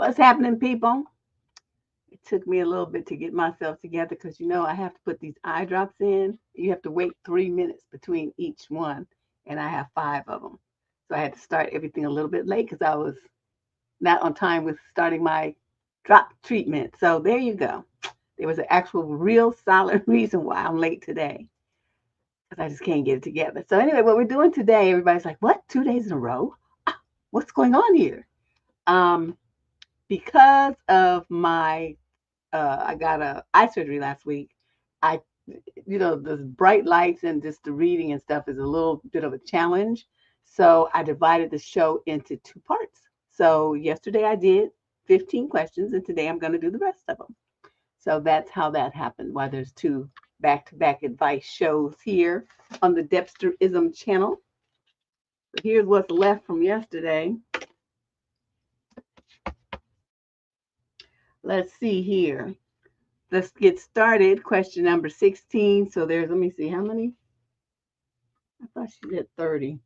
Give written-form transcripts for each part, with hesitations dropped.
What's happening, people? It took me a little bit to get myself together because, I have to put these eye drops in. You have to wait 3 minutes between each one, and I have 5 of them. So I had to start everything a little bit late because I was not on time with starting my drop treatment. So there you go. There was an actual real solid reason why I'm late today because I just can't get it together. So anyway, what we're doing today, everybody's like, what? 2 days in a row? What's going on here? Because of my, I got a eye surgery last week. I, the bright lights and just the reading and stuff is a little bit of a challenge. So I divided the show into 2 parts. So yesterday I did 15 questions, and today I'm going to do the rest of them. So that's how that happened. Why there's 2 back-to-back advice shows here on the Debsterism channel. So here's what's left from yesterday. Let's see here. Let's get started. Question number 16. So there's, let me see, how many? I thought she did 30.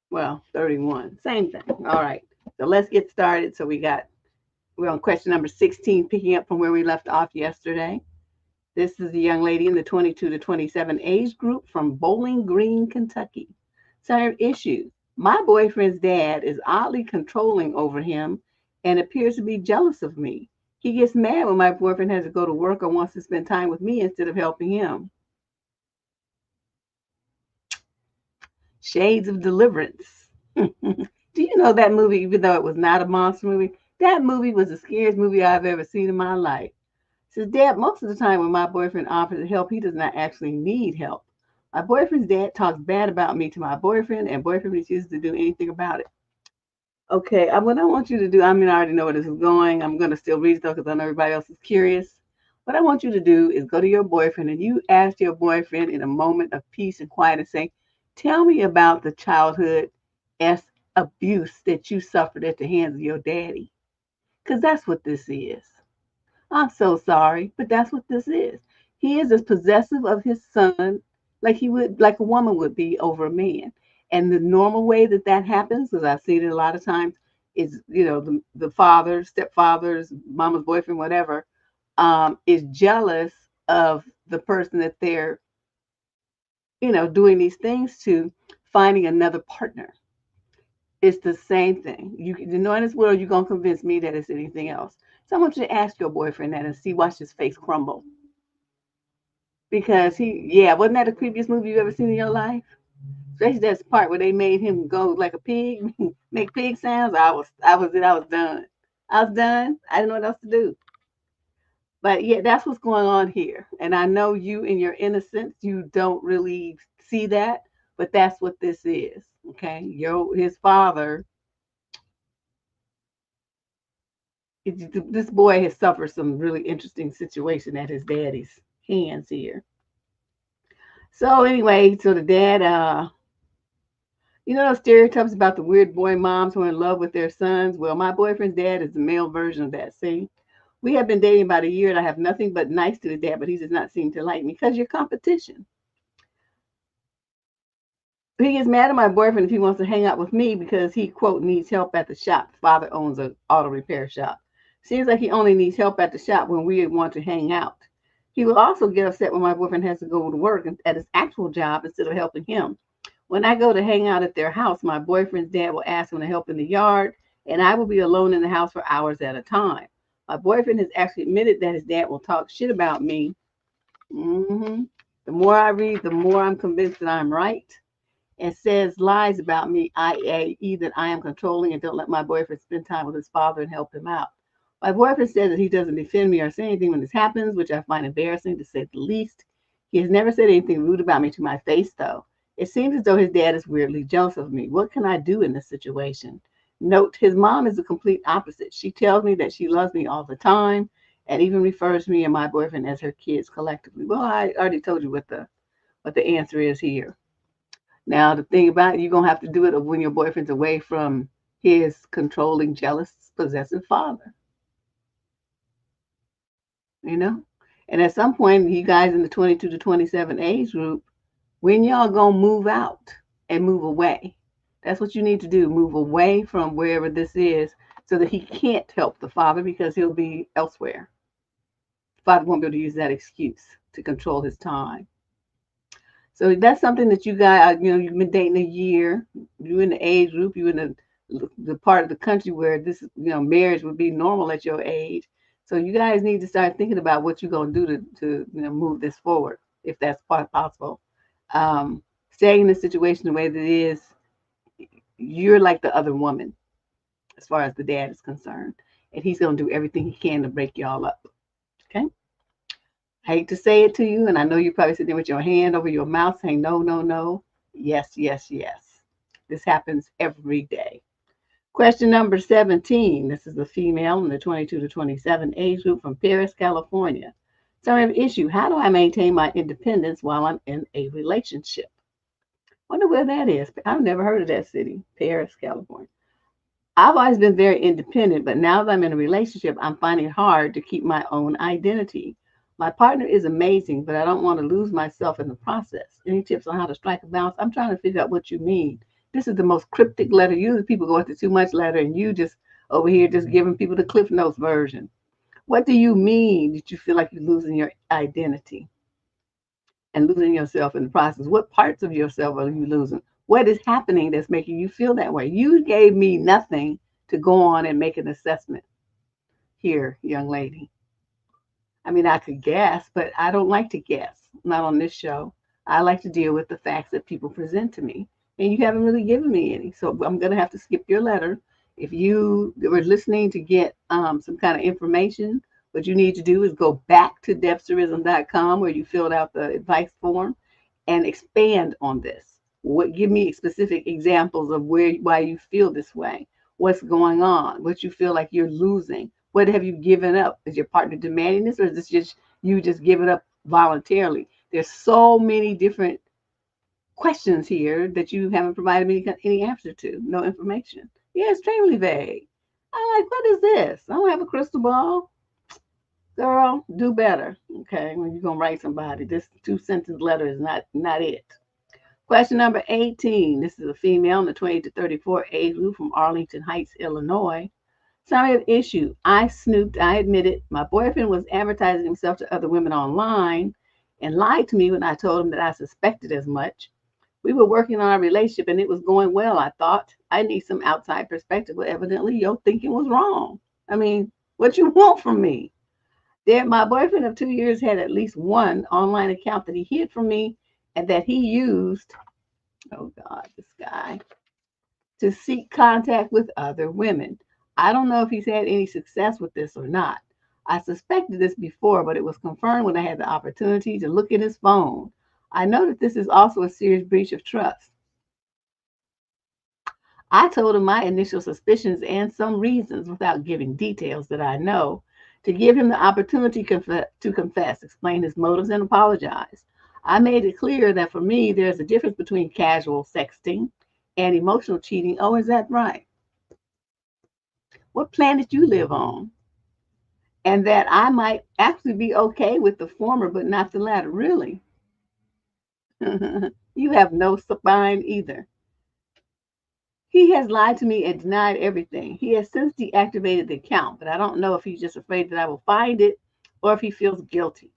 Well, 31. Same thing. All right. So let's get started. So we're on question number 16, picking up from where we left off yesterday. This is a young lady in the 22 to 27 age group from Bowling Green, Kentucky. Certain issues. My boyfriend's dad is oddly controlling over him and appears to be jealous of me. He gets mad when my boyfriend has to go to work or wants to spend time with me instead of helping him. Shades of Deliverance. Do you know that movie, even though it was not a monster movie, that movie was the scariest movie I've ever seen in my life. Says, Dad, most of the time when my boyfriend offers help, he does not actually need help. My boyfriend's dad talks bad about me to my boyfriend, and boyfriend refuses to do anything about it. Okay, what I want you to do, I already know where this is going. I'm going to still read it, though, because I know everybody else is curious. What I want you to do is go to your boyfriend, and you ask your boyfriend in a moment of peace and quiet and say, tell me about the childhood abuse that you suffered at the hands of your daddy. Because that's what this is. I'm so sorry, but that's what this is. He is as possessive of his son like a woman would be over a man. And the normal way that happens, as I've seen it a lot of times, is, the father, stepfathers, mama's boyfriend, whatever, is jealous of the person that they're, doing these things to, finding another partner. It's the same thing. In this world, you're going to convince me that it's anything else. So I want you to ask your boyfriend that and watch his face crumble. Because wasn't that the creepiest movie you've ever seen in your life? Especially that part where they made him go like a pig, make pig sounds. I was done. I was done. I didn't know what else to do. But that's what's going on here. And I know you in your innocence, you don't really see that, but that's what this is. Okay. His father, this boy has suffered some really interesting situation at his daddy's hands here. So anyway, so the dad, those stereotypes about the weird boy moms who are in love with their sons? Well, my boyfriend's dad is the male version of that. See, We have been dating about a year and I have nothing but nice to the dad, but he does not seem to like me because you're competition. He gets mad at my boyfriend if he wants to hang out with me because he, quote, needs help at the shop. Father owns an auto repair shop. Seems like he only needs help at the shop when we want to hang out. He will also get upset when my boyfriend has to go to work at his actual job instead of helping him. When I go to hang out at their house, my boyfriend's dad will ask him to help in the yard, and I will be alone in the house for hours at a time. My boyfriend has actually admitted that his dad will talk shit about me. The more I read, the more I'm convinced that I'm right, and says lies about me, i.e., that I am controlling and don't let my boyfriend spend time with his father and help him out. My boyfriend says that he doesn't defend me or say anything when this happens, which I find embarrassing to say the least. He has never said anything rude about me to my face, though. It seems as though his dad is weirdly jealous of me. What can I do in this situation? Note, his mom is the complete opposite. She tells me that she loves me all the time and even refers to me and my boyfriend as her kids collectively. Well, I already told you what the answer is here. Now, the thing about it, you're going to have to do it when your boyfriend's away from his controlling, jealous, possessive father, you know? And at some point, you guys in the 22 to 27 age group, when y'all going to move out and move away, that's what you need to do. Move away from wherever this is so that he can't help the father because he'll be elsewhere. The father won't be able to use that excuse to control his time. So that's something that you guys, you've been dating a year. You in the age group. You in the part of the country where this, marriage would be normal at your age. So you guys need to start thinking about what you're gonna do to move this forward, if that's possible. Staying in the situation the way that it is, you're like the other woman as far as the dad is concerned, and he's gonna do everything he can to break y'all up. Okay. Hate to say it to you, and I know you're probably sitting there with your hand over your mouth saying, no, no, no. Yes, yes, yes. This happens every day. Question number 17. This is a female in the 22 to 27 age group from Paris, California. Summary of issue: how do I maintain my independence while I'm in a relationship? Wonder where that is. I've never heard of that city, Paris, California. I've always been very independent, but now that I'm in a relationship, I'm finding it hard to keep my own identity. My partner is amazing, but I don't want to lose myself in the process. Any tips on how to strike a balance? I'm trying to figure out what you mean. This is the most cryptic letter. Usually people go into too much letter, and you just over here just giving people the Cliff Notes version. What do you mean that you feel like you're losing your identity and losing yourself in the process? What parts of yourself are you losing? What is happening that's making you feel that way? You gave me nothing to go on and make an assessment here, young lady. I mean, I could guess, but I don't like to guess. Not on this show. I like to deal with the facts that people present to me. And you haven't really given me any. So I'm going to have to skip your letter. If you were listening to get some kind of information, what you need to do is go back to debsterism.com where you filled out the advice form and expand on this. Give me specific examples of why you feel this way. What's going on? What you feel like you're losing? What have you given up? Is your partner demanding this, or is this just you just give it up voluntarily? There's so many different questions here that you haven't provided me any answer to. No information. Yeah, extremely vague. I'm like, what is this? I don't have a crystal ball. Girl, do better. Okay, when you're gonna write somebody, this 2 sentence letter is not it. Question number 18. This is a female in the 20 to 34 age group from Arlington Heights, Illinois. Summary of issue: I snooped, I admit it. My boyfriend was advertising himself to other women online and lied to me when I told him that I suspected as much. We were working on our relationship and it was going well. I thought I need some outside perspective, but evidently your thinking was wrong. I mean, what you want from me? My boyfriend of 2 years had at least one online account that he hid from me and that he used, oh God, this guy, to seek contact with other women. I don't know if he's had any success with this or not. I suspected this before, but it was confirmed when I had the opportunity to look at his phone. I know that this is also a serious breach of trust. I told him my initial suspicions and some reasons without giving details that I know, to give him the opportunity to confess, explain his motives, and apologize. I made it clear that for me, there's a difference between casual sexting and emotional cheating. Oh, is that right? What planet you live on? and that I might actually be okay with the former, but not the latter. Really? You have no spine either. He has lied to me and denied everything. He has since deactivated the account, but I don't know if he's just afraid that I will find it or if he feels guilty.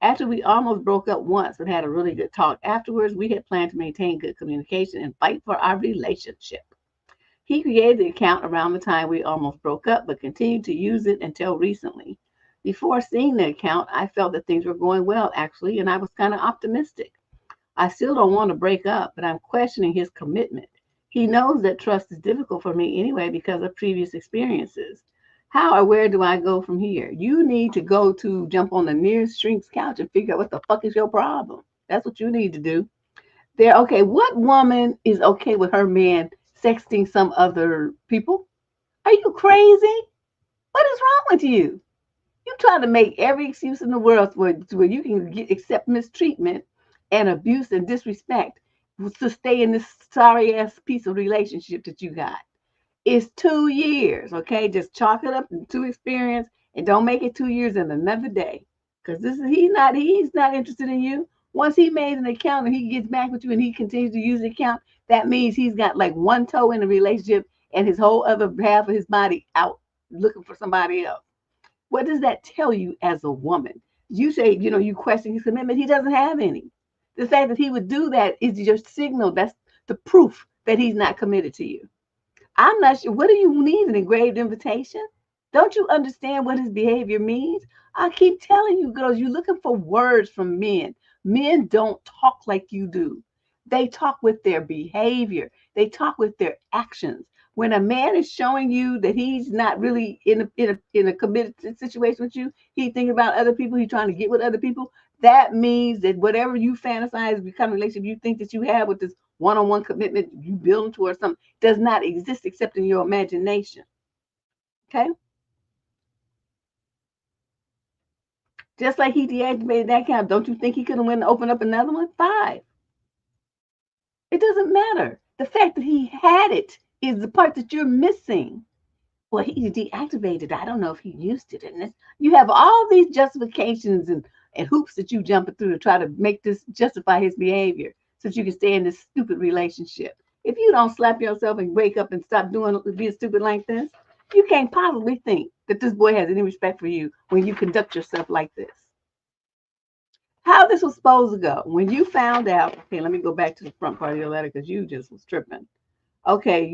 After we almost broke up once but had a really good talk afterwards, we had planned to maintain good communication and fight for our relationship. He created the account around the time we almost broke up but continued to use it until recently. Before seeing the account, I felt that things were going well actually, and I was kind of optimistic. I still don't want to break up, but I'm questioning his commitment. He knows that trust is difficult for me anyway because of previous experiences. How or where do I go from here? You need to go to jump on the nearest shrink's couch and figure out what the fuck is your problem. That's what you need to do. There, okay, what woman is okay with her man sexting some other people? Are you crazy? What is wrong with you? You try to make every excuse in the world where you can accept mistreatment and abuse and disrespect to stay in this sorry ass piece of relationship that you got. It's 2 years, okay? Just chalk it up to experience and don't make it 2 years and another day. Because this is he's not interested in you. Once he made an account and he gets back with you and he continues to use the account, that means he's got like one toe in the relationship and his whole other half of his body out looking for somebody else. What does that tell you as a woman? You say, you question his commitment. He doesn't have any. The fact that he would do that is your signal. That's the proof that he's not committed to you. I'm not sure. What do you need? An engraved invitation? Don't you understand what his behavior means? I keep telling you, girls, you're looking for words from men. Men don't talk like you do. They talk with their behavior. They talk with their actions. When a man is showing you that he's not really in a committed situation with you, he's thinking about other people, he's trying to get with other people. That means that whatever you fantasize become relationship you think that you have with this one-on-one commitment you building towards something does not exist except in your imagination. Okay? Just like he deactivated that account, don't you think he could have went and opened up another one? 5. It doesn't matter. The fact that he had it is the part that you're missing. Well, he deactivated. I don't know if he used it. And you have all these justifications and hoops that you jumping through to try to make this justify his behavior so that you can stay in this stupid relationship. If you don't slap yourself and wake up and stop being stupid like this, you can't possibly think that this boy has any respect for you when you conduct yourself like this. How this was supposed to go. When you found out, okay, let me go back to the front part of your letter because you just was tripping. Okay,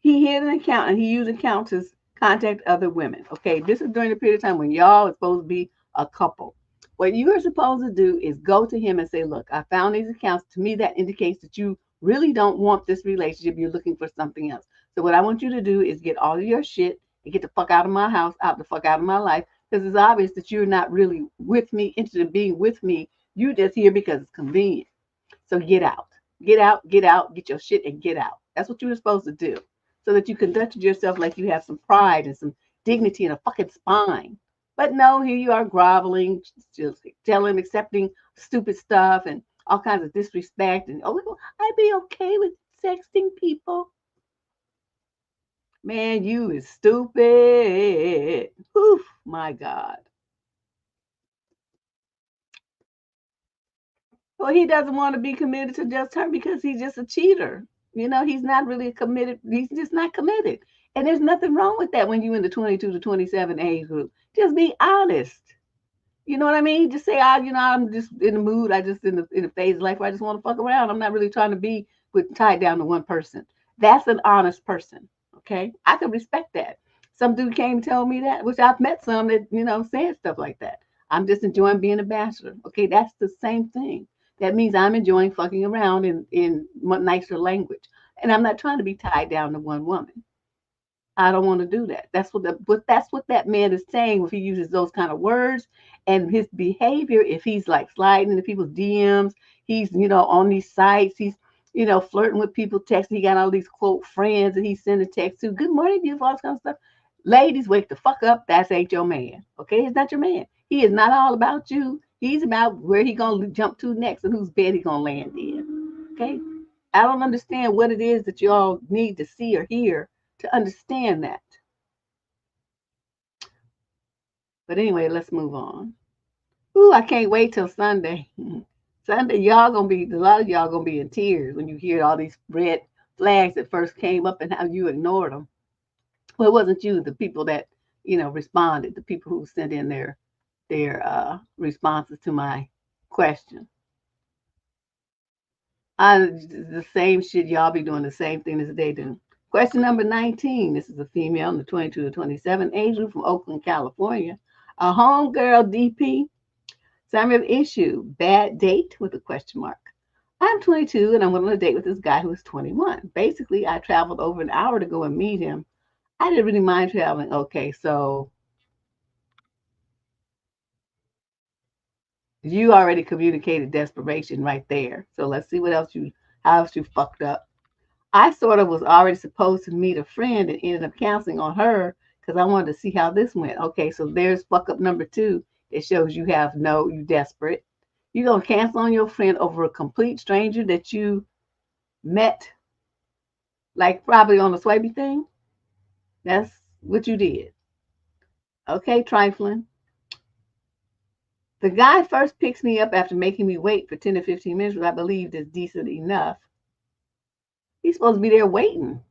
he had an account and he used accounts to contact other women. Okay, this is during the period of time when y'all are supposed to be a couple. What you are supposed to do is go to him and say, look, I found these accounts. To me, that indicates that you really don't want this relationship. You're looking for something else. So what I want you to do is get all of your shit and get the fuck out of my house, out the fuck out of my life, because it's obvious that you're not really with me, interested in being with me. You're just here because it's convenient. So get out. Get out, get out, get your shit and get out. That's what you were supposed to do. So that you conducted yourself like you have some pride and some dignity and a fucking spine. But no, here you are groveling, just telling, accepting stupid stuff and all kinds of disrespect. And oh, I'd be okay with sexting people. Man, you is stupid. Oof, my God. Well, he doesn't want to be committed to just her because he's just a cheater. He's not really committed. He's just not committed. And there's nothing wrong with that when you're in the 22 to 27 age group. Just be honest. You know what I mean? Just say, I'm just in the mood. I just in the phase of life where I just want to fuck around. I'm not really trying to be tied down to one person. That's an honest person. Okay, I can respect that. Some dude came and told me that, which I've met some that saying stuff like that. I'm just enjoying being a bachelor. Okay, that's the same thing. That means I'm enjoying fucking around in nicer language, and I'm not trying to be tied down to one woman. I don't want to do that. That's what that man is saying if he uses those kind of words and his behavior. If he's like sliding into people's DMs, he's on these sites, he's flirting with people, texting. He got all these quote friends that he's sending texts to. Good morning, beautiful, all this kind of stuff. Ladies, wake the fuck up. That ain't your man. Okay, it's not your man. He is not all about you. He's about where he gonna jump to next and whose bed he gonna land in. Okay, I don't understand what it is that y'all need to see or hear to understand that. But anyway, let's move on. Ooh, I can't wait till Sunday. Sunday, y'all gonna be, a lot of y'all gonna be in tears when you hear all these red flags that first came up and how you ignored them. Well, it wasn't you, the people that, responded, the people who sent in their responses to my question. The same shit, y'all be doing the same thing as they do. Question number 19. This is a female in the 22 to 27 age group from Oakland, California. A homegirl DP. Summary of issue. Bad date with a question mark. I'm 22 and I went on a date with this guy who was 21. Basically, I traveled over an hour to go and meet him. I didn't really mind traveling. Okay, so you already communicated desperation right there. So let's see how else you fucked up. I sort of was already supposed to meet a friend and ended up canceling on her because I wanted to see how this went. Okay, so there's fuck up number 2. It shows you you desperate. You're going to cancel on your friend over a complete stranger that you met, like probably on a swabby thing. That's what you did. Okay, trifling. The guy first picks me up after making me wait for 10 to 15 minutes, which I believe is decent enough. He's supposed to be there waiting.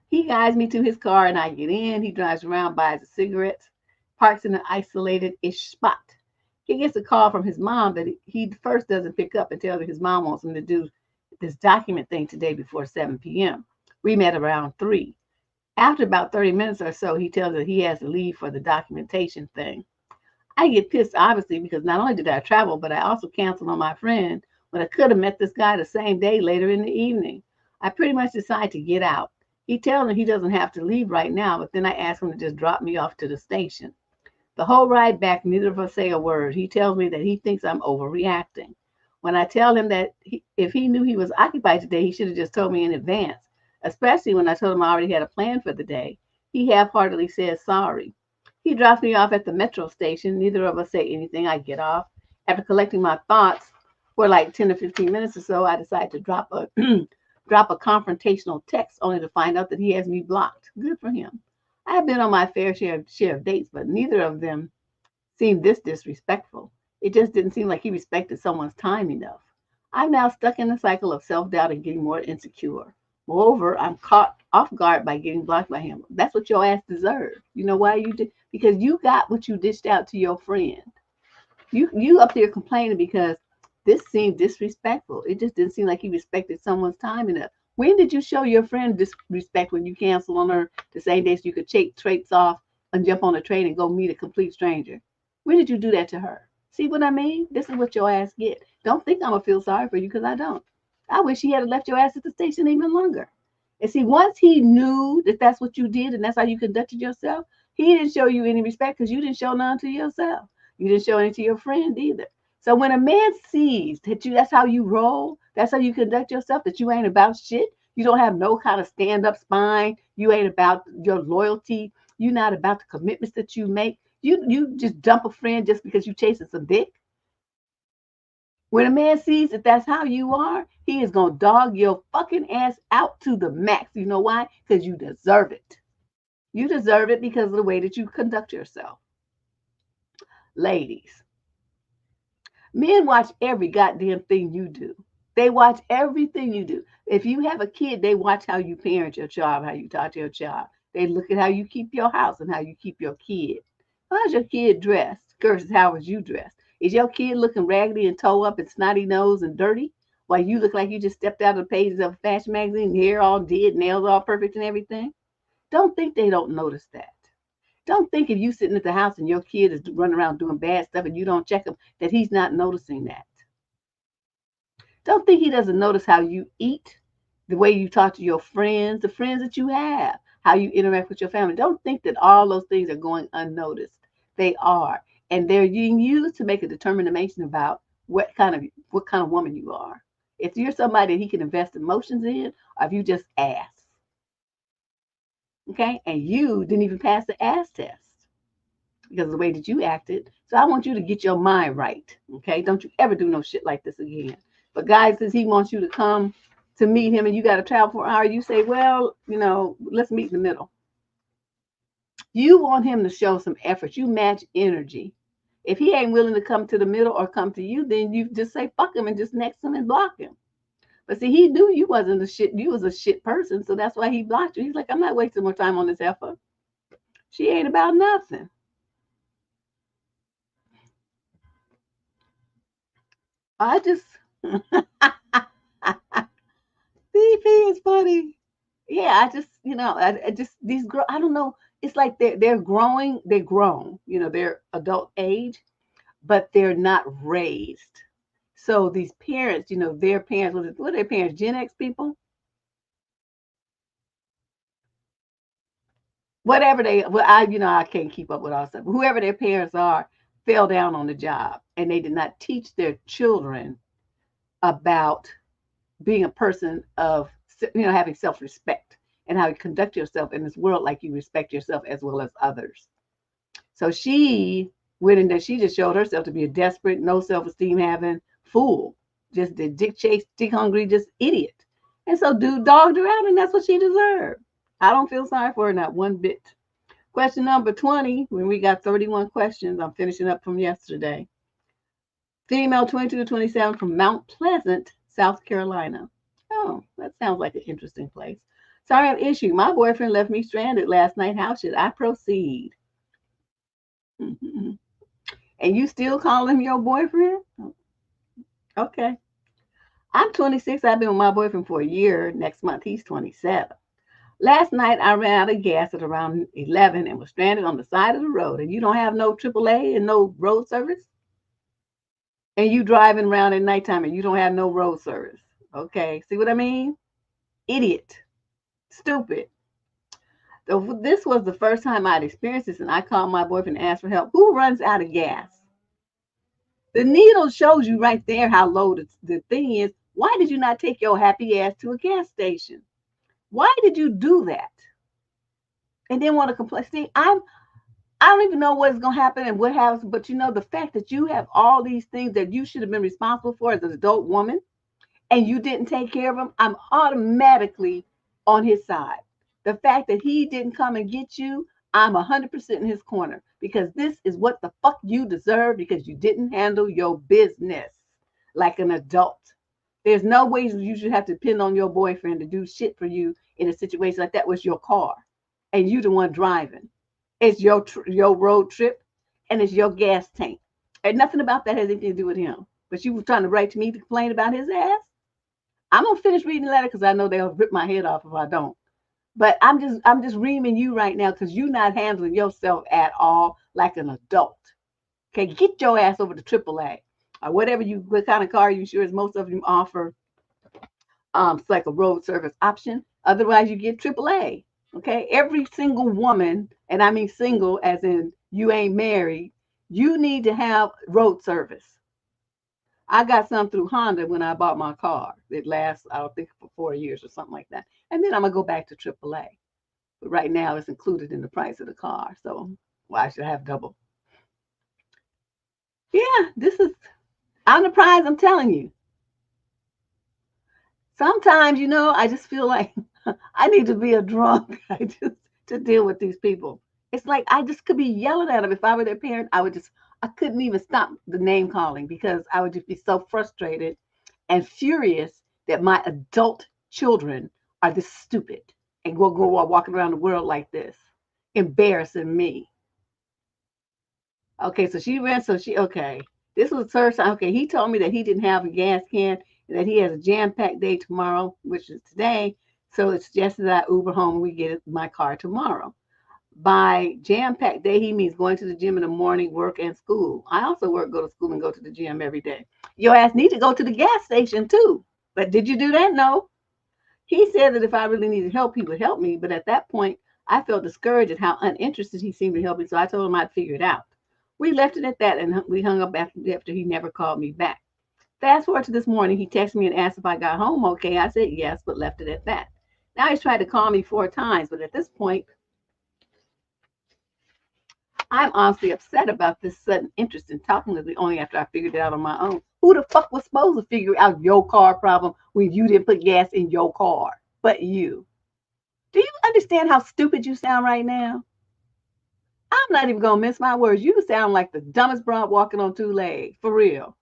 He guides me to his car and I get in. He drives around, buys a cigarette, parks in an isolated-ish spot. He gets a call from his mom that he first doesn't pick up and tells her his mom wants him to do this document thing today before 7 p.m. We met around 3. After about 30 minutes or so, he tells her he has to leave for the documentation thing. I get pissed, obviously, because not only did I travel, but I also canceled on my friend when I could have met this guy the same day later in the evening. I pretty much decide to get out. He tells me he doesn't have to leave right now, but then I ask him to just drop me off to the station. The whole ride back, neither of us say a word. He tells me that he thinks I'm overreacting. When I tell him that if he knew he was occupied today, he should have just told me in advance, especially when I told him I already had a plan for the day. He half-heartedly says sorry. He drops me off at the metro station. Neither of us say anything. I get off. After collecting my thoughts for like 10 to 15 minutes or so, I decide to drop a drop a confrontational text only to find out that he has me blocked. Good for him. I have been on my fair share of dates, but neither of them seemed this disrespectful. It just didn't seem like he respected someone's time enough. I'm now stuck in a cycle of self-doubt and getting more insecure. Moreover, I'm caught off guard by getting blocked by him. That's what your ass deserved. You know why you did? Because you got what you dished out to your friend. You up there complaining because this seemed disrespectful. It just didn't seem like he respected someone's time enough. When did you show your friend disrespect when you canceled on her the same day so you could take traits off and jump on a train and go meet a complete stranger? When did you do that to her? See what I mean? This is what your ass get. Don't think I'm going to feel sorry for you because I don't. I wish he had left your ass at the station even longer. And see, once he knew that that's what you did and that's how you conducted yourself, he didn't show you any respect because you didn't show none to yourself. You didn't show any to your friend either. So when a man sees that that's how you roll, that's how you conduct yourself, that you ain't about shit, you don't have no kind of stand-up spine, you ain't about your loyalty, you're not about the commitments that you make, you just dump a friend just because you chasing some dick. When a man sees that that's how you are, he is going to dog your fucking ass out to the max. You know why? Because you deserve it. You deserve it because of the way that you conduct yourself. Ladies, men watch every goddamn thing you do. They watch everything you do. If you have a kid, they watch how you parent your child, how you talk to your child. They look at how you keep your house and how you keep your kid. How's your kid dressed versus how is you dressed? Is your kid looking raggedy and toe up and snotty nose and dirty? While you look like you just stepped out of the pages of a fashion magazine, hair all did, nails all perfect and everything? Don't think they don't notice that. Don't think if you sitting at the house and your kid is running around doing bad stuff and you don't check him that he's not noticing that. Don't think he doesn't notice how you eat, the way you talk to your friends, the friends that you have, how you interact with your family. Don't think that all those things are going unnoticed. They are. And they're being used to make a determination about what kind of woman you are. If you're somebody that he can invest emotions in, or if you just ass. Okay? And you didn't even pass the ass test because of the way that you acted. So I want you to get your mind right. Okay? Don't you ever do no shit like this again. But guys, says he wants you to come to meet him and you got to travel for an hour, you say, well, let's meet in the middle. You want him to show some effort. You match energy. If he ain't willing to come to the middle or come to you, then you just say fuck him and just next him and block him. But see, he knew you wasn't a shit. You was a shit person, so that's why he blocked you. He's like, I'm not wasting more time on this effort. She ain't about nothing. I just DP is funny. Yeah, I just I just these girls. I don't know. It's like they're growing. They're grown. They're adult age, but they're not raised. So these parents, their parents, what are their parents? Gen X people? Whatever I can't keep up with all stuff. Whoever their parents are fell down on the job and they did not teach their children about being a person of, having self-respect and how you conduct yourself in this world like you respect yourself as well as others. So she went in there, she just showed herself to be a desperate, no self-esteem having fool. Just the dick chase, dick hungry, just idiot. And so dude dogged her out and that's what she deserved. I don't feel sorry for her, not one bit. Question number 20, when we got 31 questions, I'm finishing up from yesterday. Female 22 to 27 from Mount Pleasant, South Carolina. Oh, that sounds like an interesting place. Sorry, I have issue. My boyfriend left me stranded last night. How should I proceed? Mm-hmm. And you still call him your boyfriend? Okay. I'm 26. I've been with my boyfriend for a year. Next month, he's 27. Last night, I ran out of gas at around 11 and was stranded on the side of the road. And you don't have no AAA and no road service? And you driving around at nighttime and you don't have no road service. Okay. See what I mean? Idiot. Stupid. So this was the first time I'd experienced this, and I called my boyfriend and asked for help. Who runs out of gas? The needle shows you right there how low the thing is. Why did you not take your happy ass to a gas station? Why did you do that? And then want to complain? See, I don't even know what's going to happen and what happens, but the fact that you have all these things that you should have been responsible for as an adult woman, and you didn't take care of them, I'm automatically on his side. The fact that he didn't come and get you, I'm 100% in his corner because this is what the fuck you deserve because you didn't handle your business like an adult. There's no way you should have to depend on your boyfriend to do shit for you in a situation like that with your car and you the one driving. It's your road trip and it's your gas tank. And nothing about that has anything to do with him. But you were trying to write to me to complain about his ass? I'm gonna finish reading the letter because I know they'll rip my head off if I don't. But I'm just reaming you right now because you're not handling yourself at all like an adult. Okay, get your ass over to AAA or what kind of car you sure as most of them offer. It's like a road service option. Otherwise, you get AAA. Okay, every single woman, and I mean single as in you ain't married, you need to have road service. I got some through Honda when I bought my car. It lasts, I don't think, for 4 years or something like that. And then I'm going to go back to AAA. But right now, it's included in the price of the car. So why should I have double? Yeah, I'm surprised, I'm telling you. Sometimes, I just feel like I need to be a drunk to deal with these people. It's like I just could be yelling at them. If I were their parent, I couldn't even stop the name calling because I would just be so frustrated and furious that my adult children are this stupid and go walking around the world like this, embarrassing me. Okay, so okay. This was her time. Okay, he told me that he didn't have a gas can and that he has a jam-packed day tomorrow, which is today. So it's suggested that I Uber home and we get my car tomorrow. By jam-packed day, he means going to the gym in the morning, work, and school. I also go to school and go to the gym every day. Your ass need to go to the gas station too. But did you do that? No. He said that if I really needed help, he would help me. But at that point, I felt discouraged at how uninterested he seemed to help me. So I told him I'd figure it out. We left it at that and we hung up after he never called me back. Fast forward to this morning, he texted me and asked if I got home okay. I said yes, but left it at that. Now he's tried to call me 4 times, but at this point, I'm honestly upset about this sudden interest in talking with me only after I figured it out on my own. Who the fuck was supposed to figure out your car problem when you didn't put gas in your car but you? Do you understand how stupid you sound right now? I'm not even gonna miss my words. You sound like the dumbest broad walking on two legs, for real.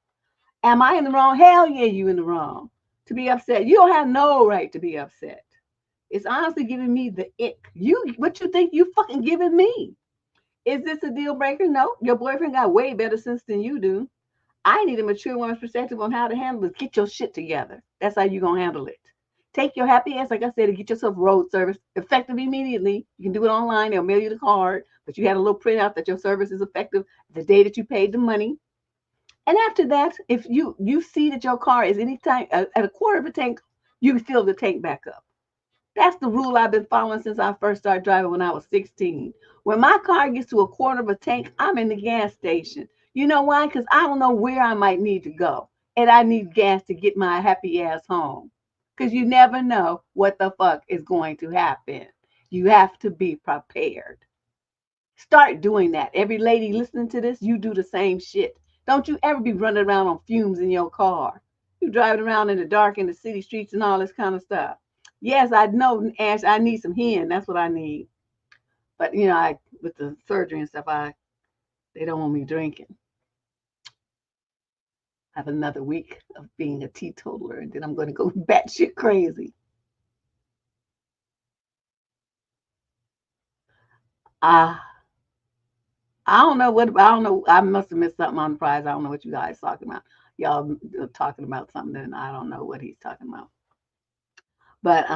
Am I in the wrong? Hell yeah, you in the wrong. To be upset, you don't have no right to be upset. It's honestly giving me the ick. What you think you fucking giving me? Is this a deal breaker? No. Your boyfriend got way better sense than you do. I need a mature woman's perspective on how to handle it. Get your shit together. That's how you gonna handle it. Take your happy ass, like I said, and get yourself road service effective immediately. You can do it online. They'll mail you the card, but you had a little printout that your service is effective the day that you paid the money. And after that, if you see that your car is anytime at a quarter of a tank, you can fill the tank back up. That's the rule I've been following since I first started driving when I was 16. When my car gets to a quarter of a tank, I'm in the gas station. You know why? Because I don't know where I might need to go. And I need gas to get my happy ass home. Because you never know what the fuck is going to happen. You have to be prepared. Start doing that. Every lady listening to this, you do the same shit. Don't you ever be running around on fumes in your car. You driving around in the dark in the city streets and all this kind of stuff. Yes, I know, Ash, I need some hen. That's what I need. But I with the surgery and stuff, they don't want me drinking. I have another week of being a teetotaler, and then I'm going to go batshit crazy. Uh, I don't know what I don't know. I must have missed something on the prize. I don't know what you guys talking about. Y'all talking about something, and I don't know what he's talking about. But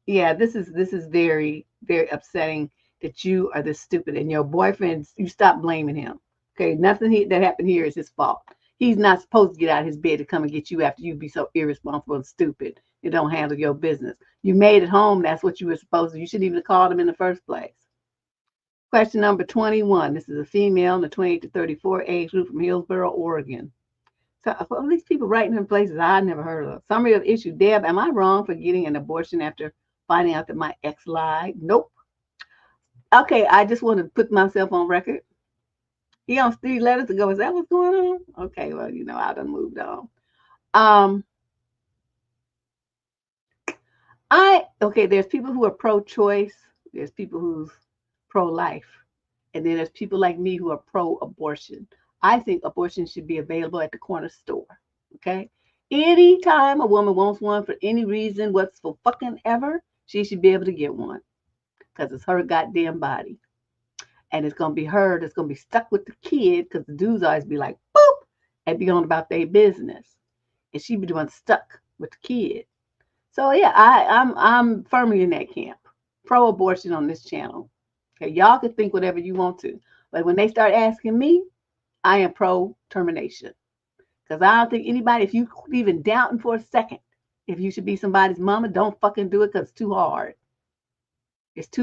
yeah, this is very very upsetting that you are this stupid and your boyfriend. You stop blaming him. Okay, nothing that happened here is his fault. He's not supposed to get out of his bed to come and get you after you be so irresponsible and stupid. You don't handle your business. You made it home. That's what you were supposed to. You shouldn't even have called him in the first place. Question number 21. This is a female in the 28 to 34 age group from Hillsboro, Oregon. So all these people writing in places I never heard of. Summary of the issue. Deb, am I wrong for getting an abortion after finding out that my ex lied? Nope. Okay, I just want to put myself on record. He on 3 letters ago. Is that what's going on? Okay, well, I done moved on. Um, there's people who are pro-choice. There's people who's pro-life. And then there's people like me who are pro-abortion. I think abortion should be available at the corner store. Okay? Anytime a woman wants one for any reason, what's for fucking ever, she should be able to get one. Because it's her goddamn body. And it's going to be her that's going to be stuck with the kid because the dudes always be like, boop, and be on about their business. And she be the one stuck with the kid. So yeah, I'm firmly in that camp. Pro-abortion on this channel. Okay, y'all can think whatever you want to. But when they start asking me, I am pro-termination. Because I don't think anybody, if you even doubting for a second, if you should be somebody's mama, don't fucking do it because it's too hard. It's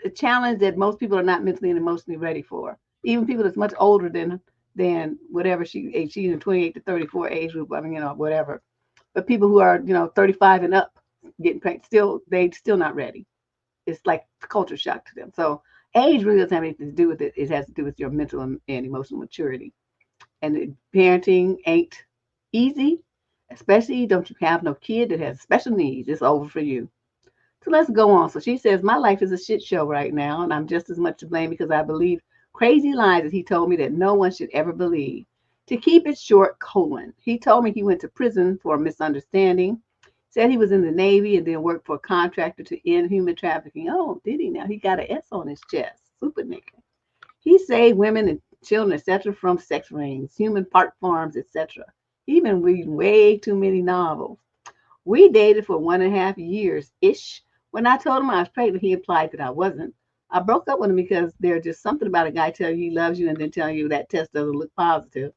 a challenge that most people are not mentally and emotionally ready for. Even people that's much older than whatever she's in the 28 to 34 age group. I mean, whatever. But people who are 35 and up getting pregnant, they still not ready. It's like culture shock to them. So age really doesn't have anything to do with it. It has to do with your mental and emotional maturity. And parenting ain't easy, especially don't you have no kid that has special needs. It's over for you. So let's go on. So she says, my life is a shit show right now, and I'm just as much to blame because I believe crazy lies that he told me that no one should ever believe. To keep it short, he told me he went to prison for a misunderstanding, said he was in the Navy and then worked for a contractor to end human trafficking. Oh, did he now? He got an S on his chest. Super nigga. He saved women and children, etc., from sex rings, human part farms, etc. He been reading way too many novels. We dated for 1.5 years-ish. When I told him I was pregnant, he implied that I wasn't. I broke up with him because there's just something about a guy telling you he loves you and then telling you that test doesn't look positive.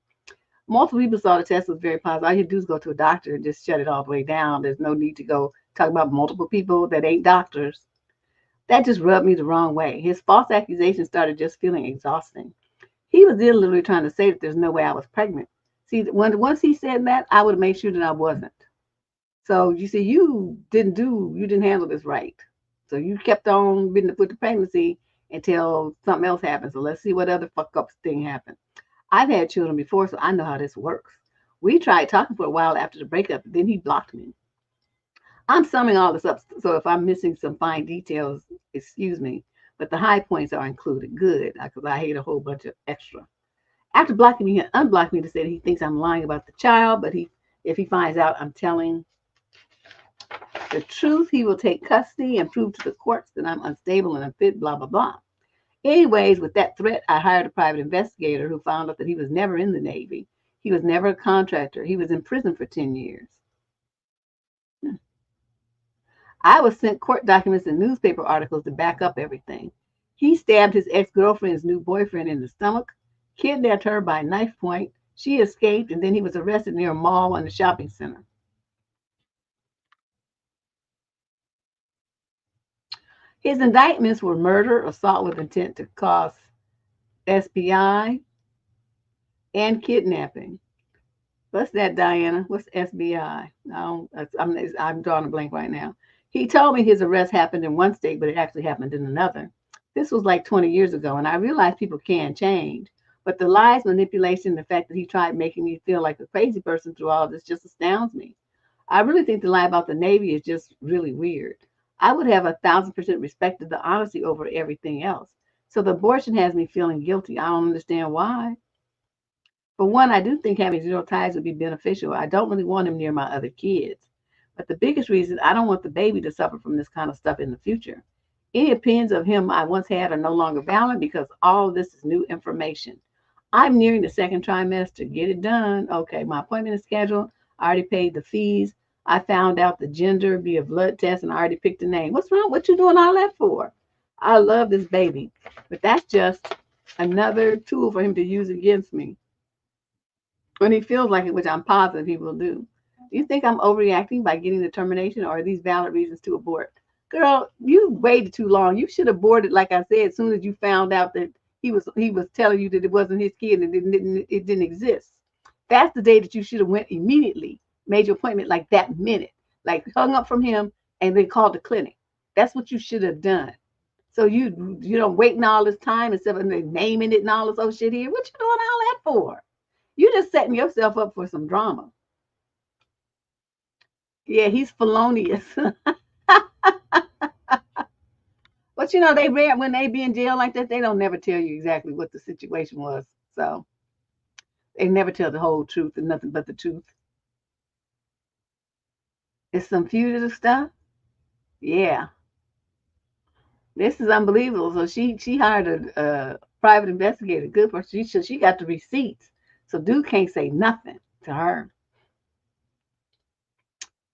Multiple people saw the test was very positive. All you do is go to a doctor and just shut it all the way down. There's no need to go talk about multiple people that ain't doctors. That just rubbed me the wrong way. His false accusations started just feeling exhausting. He was literally trying to say that there's no way I was pregnant. See, once he said that, I would have made sure that I wasn't. So you see, you didn't handle this right. So you kept on with the pregnancy until something else happened. So let's see what other fuck up thing happened. I've had children before, so I know how this works. We tried talking for a while after the breakup, but then he blocked me. I'm summing all this up, so if I'm missing some fine details, excuse me. but the high points are included. Good, because I hate a whole bunch of extra. After blocking me, he unblocked me to say that he thinks I'm lying about the child, but if he finds out I'm telling the truth, he will take custody and prove to the courts that I'm unstable and unfit, blah, blah, blah. Anyways, with that threat, I hired a private investigator who found out that he was never in the Navy. He was never a contractor. He was in prison for 10 years. I was sent court documents and newspaper articles to back up everything. He stabbed his ex-girlfriend's new boyfriend in the stomach, kidnapped her by knife point. She escaped, and then he was arrested near a mall and a shopping center. His indictments were murder, assault with intent to cause SBI, and kidnapping. What's that, Diana? What's SBI? I'm drawing a blank right now. He told me his arrest happened in one state, but it actually happened in another. This was like 20 years ago, and I realized people can change. But the lies, manipulation, the fact that he tried making me feel like a crazy person through all of this just astounds me. I really think the lie about the Navy is just really weird. I would have 1,000% respected the honesty over everything else. So the abortion has me feeling guilty. I don't understand why. For one, I do think having zero ties would be beneficial. I don't really want him near my other kids. But the biggest reason, I don't want the baby to suffer from this kind of stuff in the future. Any opinions of him I once had are no longer valid because all of this is new information. I'm nearing the second trimester. Get it done. Okay, my appointment is scheduled. I already paid the fees. I found out the gender via blood test and I already picked a name. What's wrong? What you doing all that for? I love this baby. But that's just another tool for him to use against me when he feels like it, which I'm positive he will do. Do you think I'm overreacting by getting the termination, or are these valid reasons to abort? Girl, you waited too long. You should have aborted, like I said, as soon as you found out that he was telling you that it wasn't his kid and it didn't exist. That's the day that you should have went immediately, made your appointment like that minute, like hung up from him and then called the clinic. That's what you should have done. So you don't waiting all this time instead of naming it and all this old shit here. What you doing all that for? You just setting yourself up for some drama. Yeah, he's felonious. But they rare when they be in jail like that, they don't never tell you exactly what the situation was. So they never tell the whole truth and nothing but the truth. It's some fugitive stuff. Yeah, this is unbelievable. So she hired a private investigator. Good for her. She got the receipts. So dude can't say nothing to her.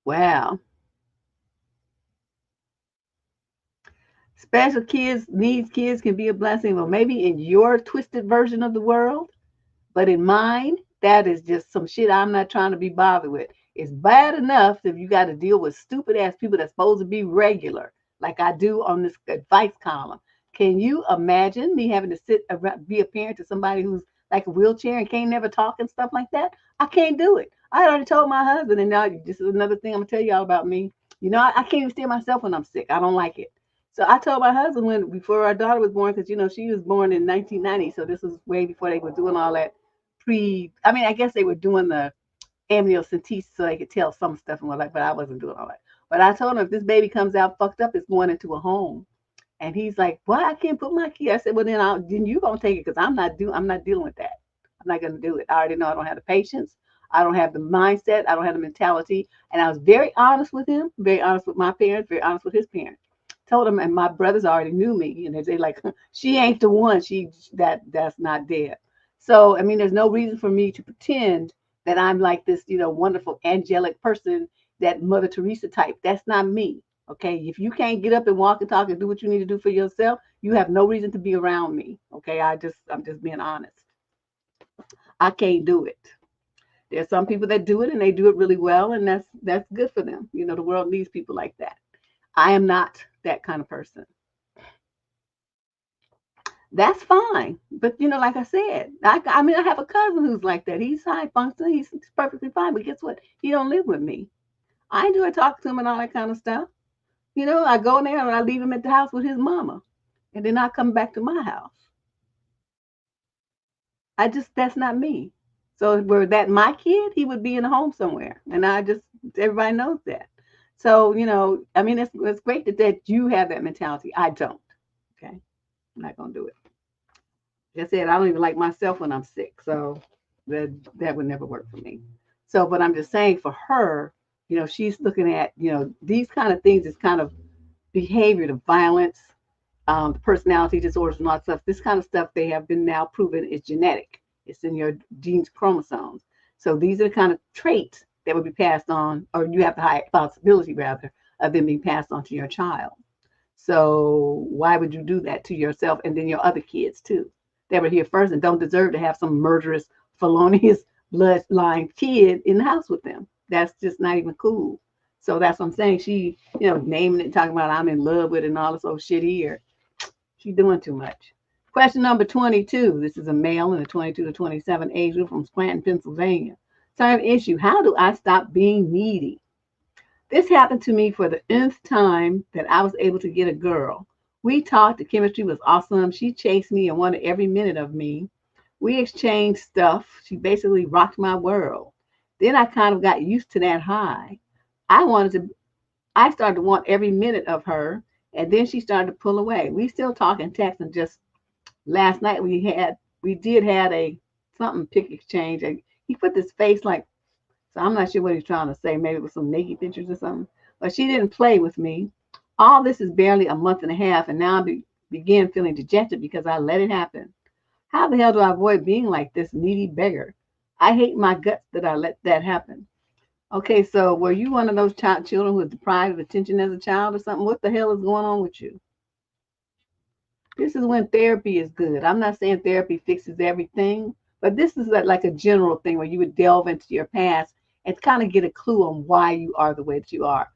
Wow. Special kids, needs kids can be a blessing. Well, maybe in your twisted version of the world, but in mine, that is just some shit I'm not trying to be bothered with. It's bad enough if you got to deal with stupid ass people that's supposed to be regular, like I do on this advice column. Can you imagine me having to be a parent to somebody who's like a wheelchair and can't never talk and stuff like that? I can't do it. I already told my husband, and now this is another thing I'm gonna tell y'all about me. I can't even stand myself when I'm sick. I don't like it. So I told my husband before our daughter was born, because she was born in 1990, so this was way before they were doing all that I guess they were doing the amniocentesis so they could tell some stuff and whatnot, but I wasn't doing all that. But I told him if this baby comes out fucked up, it's going into a home. And he's like, "What? I can't put my kid." I said, "Well, then you gonna take it because I'm not dealing with that. I'm not gonna do it. I already know I don't have the patience. I don't have the mindset. I don't have the mentality." And I was very honest with him, very honest with my parents, very honest with his parents. Told him, and my brothers already knew me, and they like, "She ain't the one. That's not there." So I mean, there's no reason for me to pretend that I'm like this, wonderful angelic person, that Mother Teresa type. That's not me. Okay, if you can't get up and walk and talk and do what you need to do for yourself, you have no reason to be around me. Okay, I'm just being honest. I can't do it. There's some people that do it and they do it really well, and that's good for them. The world needs people like that. I am not that kind of person. That's fine. But like I said, I mean, I have a cousin who's like that. He's high functioning. He's perfectly fine. But guess what? He don't live with me. I enjoy talking to him and all that kind of stuff. I go in there and I leave him at the house with his mama, and then I come back to my house. That's not me. So were that my kid, he would be in a home somewhere, and everybody knows that. So I mean, it's great that you have that mentality. I don't. Okay. I'm not going to do it. Like I said, I don't even like myself when I'm sick. So that would never work for me. So, but I'm just saying for her, she's looking at, these kind of things, is kind of behavior, the violence, the personality disorders and all that stuff. This kind of stuff, they have been now proven is genetic. It's in your genes, chromosomes. So these are the kind of traits that would be passed on, or you have the high possibility rather of them being passed on to your child. So why would you do that to yourself and then your other kids too? They were here first and don't deserve to have some murderous, felonious, bloodline kid in the house with them. That's just not even cool. So that's what I'm saying. She, naming it, talking about I'm in love with it and all this old shit here. She's doing too much. Question number 22. This is a male in the 22 to 27 age group from Scranton, Pennsylvania. Same issue. How do I stop being needy? This happened to me for the nth time that I was able to get a girl. We talked. The chemistry was awesome. She chased me and wanted every minute of me. We exchanged stuff. She basically rocked my world. Then I kind of got used to that high. I started to want every minute of her, and then she started to pull away. We still talk and text, and just last night we did have a something pic exchange. And he put this face like, so I'm not sure what he's trying to say. Maybe it was some naked pictures or something. But she didn't play with me. All this is barely a month and a half, and now I begin feeling dejected because I let it happen. How the hell do I avoid being like this needy beggar? I hate my guts that I let that happen. Okay, so were you one of those children who was deprived of attention as a child or something? What the hell is going on with you? This is when therapy is good. I'm not saying therapy fixes everything, but this is like a general thing where you would delve into your past and kind of get a clue on why you are the way that you are.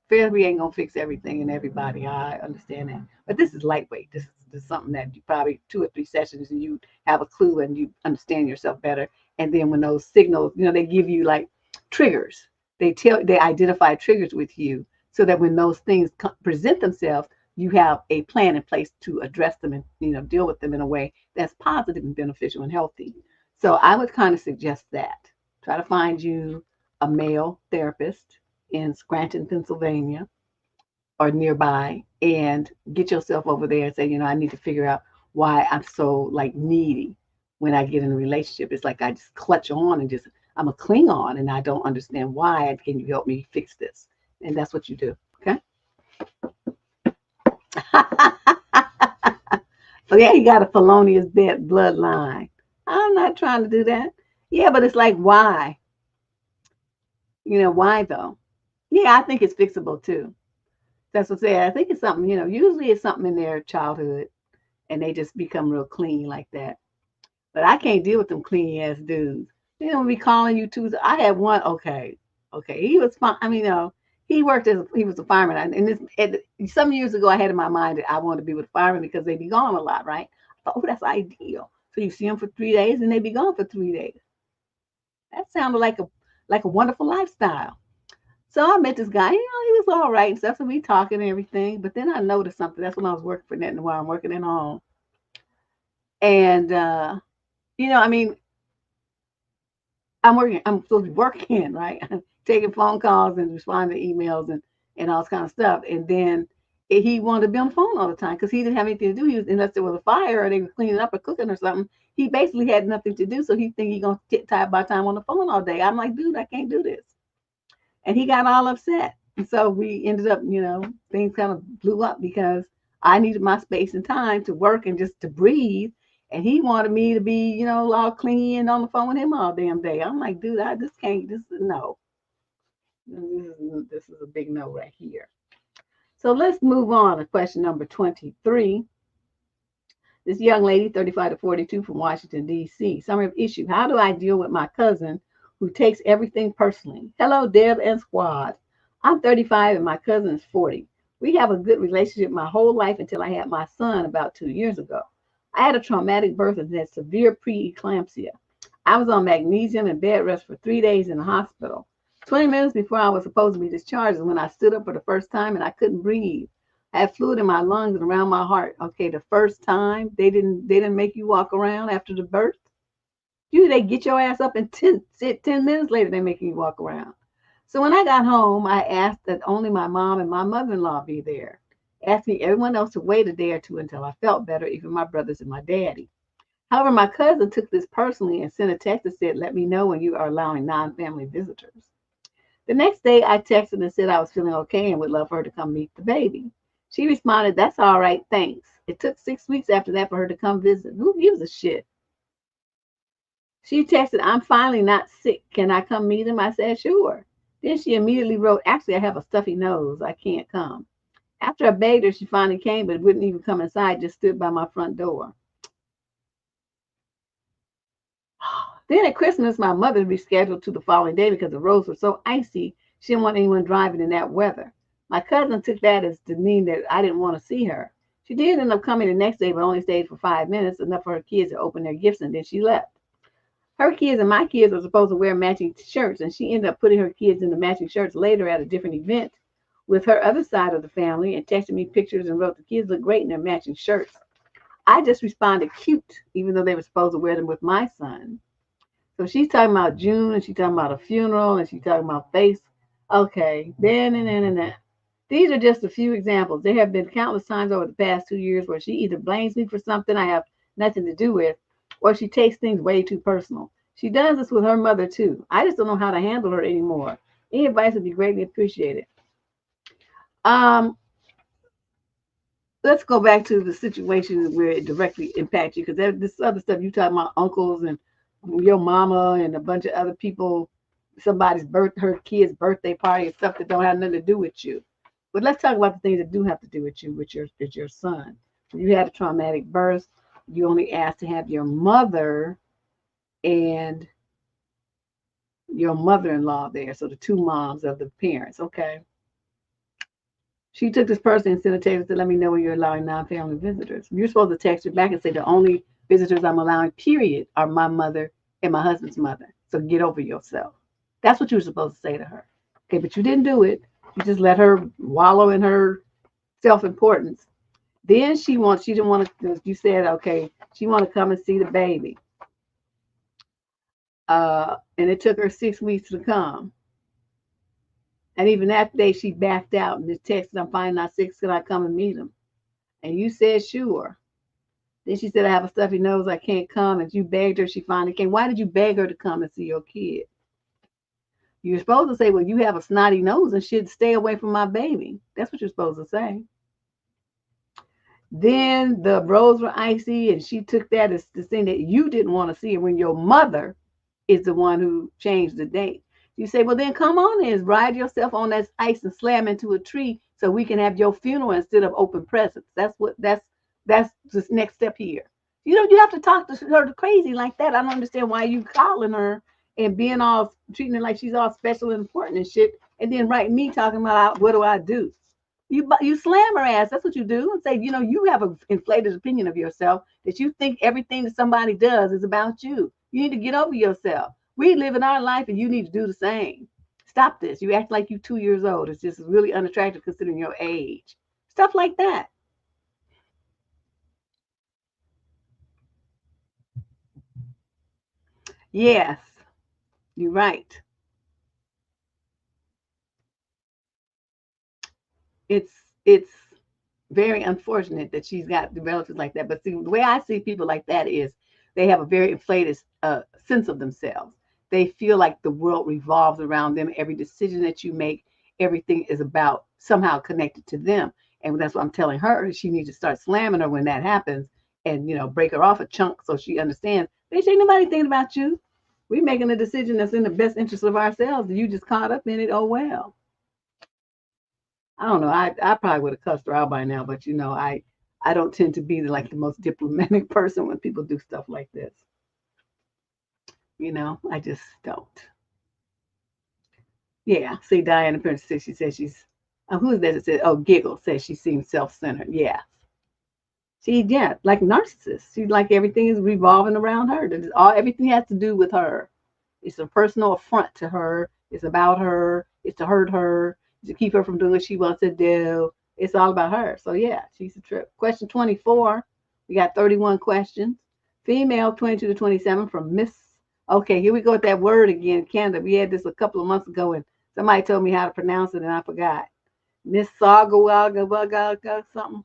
Therapy ain't gonna fix everything and everybody. I understand that, but this is lightweight. This is something that you probably 2 or 3 sessions and you have a clue and you understand yourself better. And then when those signals, they give you like triggers. They identify triggers with you so that when those things present themselves, you have a plan in place to address them and deal with them in a way that's positive and beneficial and healthy. So I would kind of suggest that. Try to find you a male therapist in Scranton, Pennsylvania, or nearby, and get yourself over there and say, I need to figure out why I'm so like needy when I get in a relationship. It's like I just clutch on and I'm a cling on, and I don't understand why. And can you help me fix this? And that's what you do. Okay. So yeah, he got a felonious bloodline. I'm not trying to do that. Yeah, but it's like, why? Why though? Yeah, I think it's fixable too. That's what I say. I think it's something, usually it's something in their childhood and they just become real clean like that. But I can't deal with them clean ass dudes. Be calling you Tuesday. I had one, okay. He was fine. I mean, he was a fireman. Some years ago, I had in my mind that I wanted to be with firemen because they be gone a lot, right? I thought, that's ideal. So you see them for 3 days and they be gone for 3 days. That sounded like a wonderful lifestyle. So I met this guy, he was all right and stuff. So we talking and everything. But then I noticed something. That's when I was working for Net and while I'm working at home. And, I'm supposed to be working, right? Taking phone calls and responding to emails and all this kind of stuff. And then he wanted to be on the phone all the time because he didn't have anything to do. Unless there was a fire or they were cleaning up or cooking or something. He basically had nothing to do. So he think he's going to get tired by time on the phone all day. I'm like, dude, I can't do this. And he got all upset. And so we ended up, things kind of blew up because I needed my space and time to work and just to breathe. And he wanted me to be, all clingy and on the phone with him all damn day. I'm like, dude, I just can't, no. This is a big no right here. So let's move on to question number 23. This young lady, 35 to 42 from Washington, D.C. Summary of issue. How do I deal with my cousin who takes everything personally? Hello, Deb and squad. I'm 35 and my cousin is 40. We have a good relationship my whole life until I had my son about 2 years ago. I had a traumatic birth and had severe preeclampsia. I was on magnesium and bed rest for 3 days in the hospital. 20 minutes before I was supposed to be discharged is when I stood up for the first time and I couldn't breathe. I had fluid in my lungs and around my heart. Okay, the first time they didn't make you walk around after the birth. Usually they get your ass up and 10 minutes later they make you walk around. So when I got home, I asked that only my mom and my mother-in-law be there. asking everyone else to wait a day or two until I felt better, even my brothers and my daddy. However, my cousin took this personally and sent a text that said, "Let me know when you are allowing non-family visitors." The next day, I texted and said I was feeling okay and would love for her to come meet the baby. She responded, "That's all right, thanks." It took 6 weeks after that for her to come visit. Who gives a shit? She texted, "I'm finally not sick. Can I come meet him?" I said, "Sure." Then she immediately wrote, "Actually, I have a stuffy nose. I can't come." After I begged her, she finally came, but wouldn't even come inside, just stood by my front door. Then at Christmas, my mother rescheduled to the following day because the roads were so icy, she didn't want anyone driving in that weather. My cousin took that as to mean that I didn't want to see her. She did end up coming the next day, but only stayed for 5 minutes, enough for her kids to open their gifts, and then she left. Her kids and my kids were supposed to wear matching shirts, and she ended up putting her kids in the matching shirts later at a different event with her other side of the family and texted me pictures and wrote, "The kids look great in their matching shirts." I just responded cute, even though they were supposed to wear them with my son. So she's talking about June, and she's talking about a funeral, and she's talking about face. Okay, then and then. These are just a few examples. There have been countless times over the past 2 years where she either blames me for something I have nothing to do with, or she takes things way too personal. She does this with her mother too. I just don't know how to handle her anymore. Any advice would be greatly appreciated. Um, let's go back to the situation where it directly impacts you, because this other stuff you talking about, uncles and your mama and a bunch of other people, her kid's birthday party and stuff that don't have nothing to do with you. But let's talk about the things that do have to do with you, with your son. You had a traumatic birth. You only asked to have your mother and your mother-in-law there, so the two moms of the parents. Okay. She took this person and sent a text to let me know when you're allowing non-family visitors. You're supposed to text her back and say the only visitors I'm allowing, period, are my mother and my husband's mother. So get over yourself. That's what you were supposed to say to her. Okay, but you didn't do it. You just let her wallow in her self-importance. Then she didn't want to, you said, okay, she want to come and see the baby. And it took her 6 weeks to come. And even that day, she backed out and just texted, "I'm fine, not sick. Can I come and meet him?" And you said, "Sure." Then she said, "I have a stuffy nose. I can't come." And you begged her. She finally came. Why did you beg her to come and see your kid? You're supposed to say, "Well, you have a snotty nose and should stay away from my baby." That's what you're supposed to say. Then the roads were icy, and she took that as the thing that you didn't want to see her when your mother is the one who changed the date. You say, "Well, then come on and ride yourself on that ice and slam into a tree so we can have your funeral instead of open presents." That's the next step here. You have to talk to her crazy like that. I don't understand why you calling her and being all treating her like she's all special and important and shit, and then write me talking about what do I do. You slam her ass. That's what you do, and say, you have an inflated opinion of yourself that you think everything that somebody does is about you. You need to get over yourself. We live in our life, and you need to do the same. Stop this. You act like you're 2 years old. It's just really unattractive considering your age. Stuff like that. Yes, you're right. It's very unfortunate that she's got the relatives like that. But see, the way I see people like that is they have a very inflated sense of themselves. They feel like the world revolves around them. Every decision that you make, everything is about somehow connected to them. And that's what I'm telling her. She needs to start slamming her when that happens, and break her off a chunk so she understands. Bitch, ain't nobody thinking about you. We're making a decision that's in the best interest of ourselves. You just caught up in it. Oh well. I don't know. I probably would have cussed her out by now, but I don't tend to be like the most diplomatic person when people do stuff like this. I just don't. Yeah. See, Diana Prince says she says she's. Who is that? That said, oh, Giggle says she seems self-centered. Yeah. Yeah, like narcissist. She's like everything is revolving around her. Everything has to do with her. It's a personal affront to her. It's about her. It's to hurt her. It's to keep her from doing what she wants to do. It's all about her. So yeah, she's a trip. Question 24. We got 31 questions. Female, 22 to 27 from Miss. Okay, here we go with that word again, Canada. We had this a couple of months ago, and somebody told me how to pronounce it, and I forgot. Mississauga something,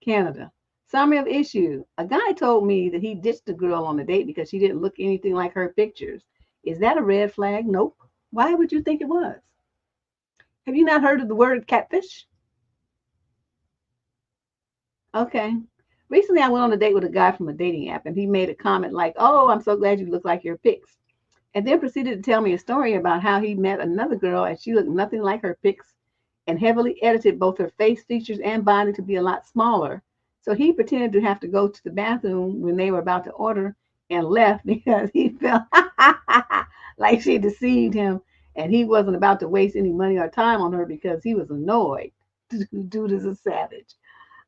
Canada. Summary of issue. A guy told me that he ditched a girl on a date because she didn't look anything like her pictures. Is that a red flag? Nope. Why would you think it was? Have you not heard of the word catfish? Okay. Recently, I went on a date with a guy from a dating app, and he made a comment like, "Oh, I'm so glad you look like your pics," and then proceeded to tell me a story about how he met another girl and she looked nothing like her pics and heavily edited both her face features and body to be a lot smaller. So he pretended to have to go to the bathroom when they were about to order and left because he felt like she deceived him and he wasn't about to waste any money or time on her because he was annoyed. Dude is a savage.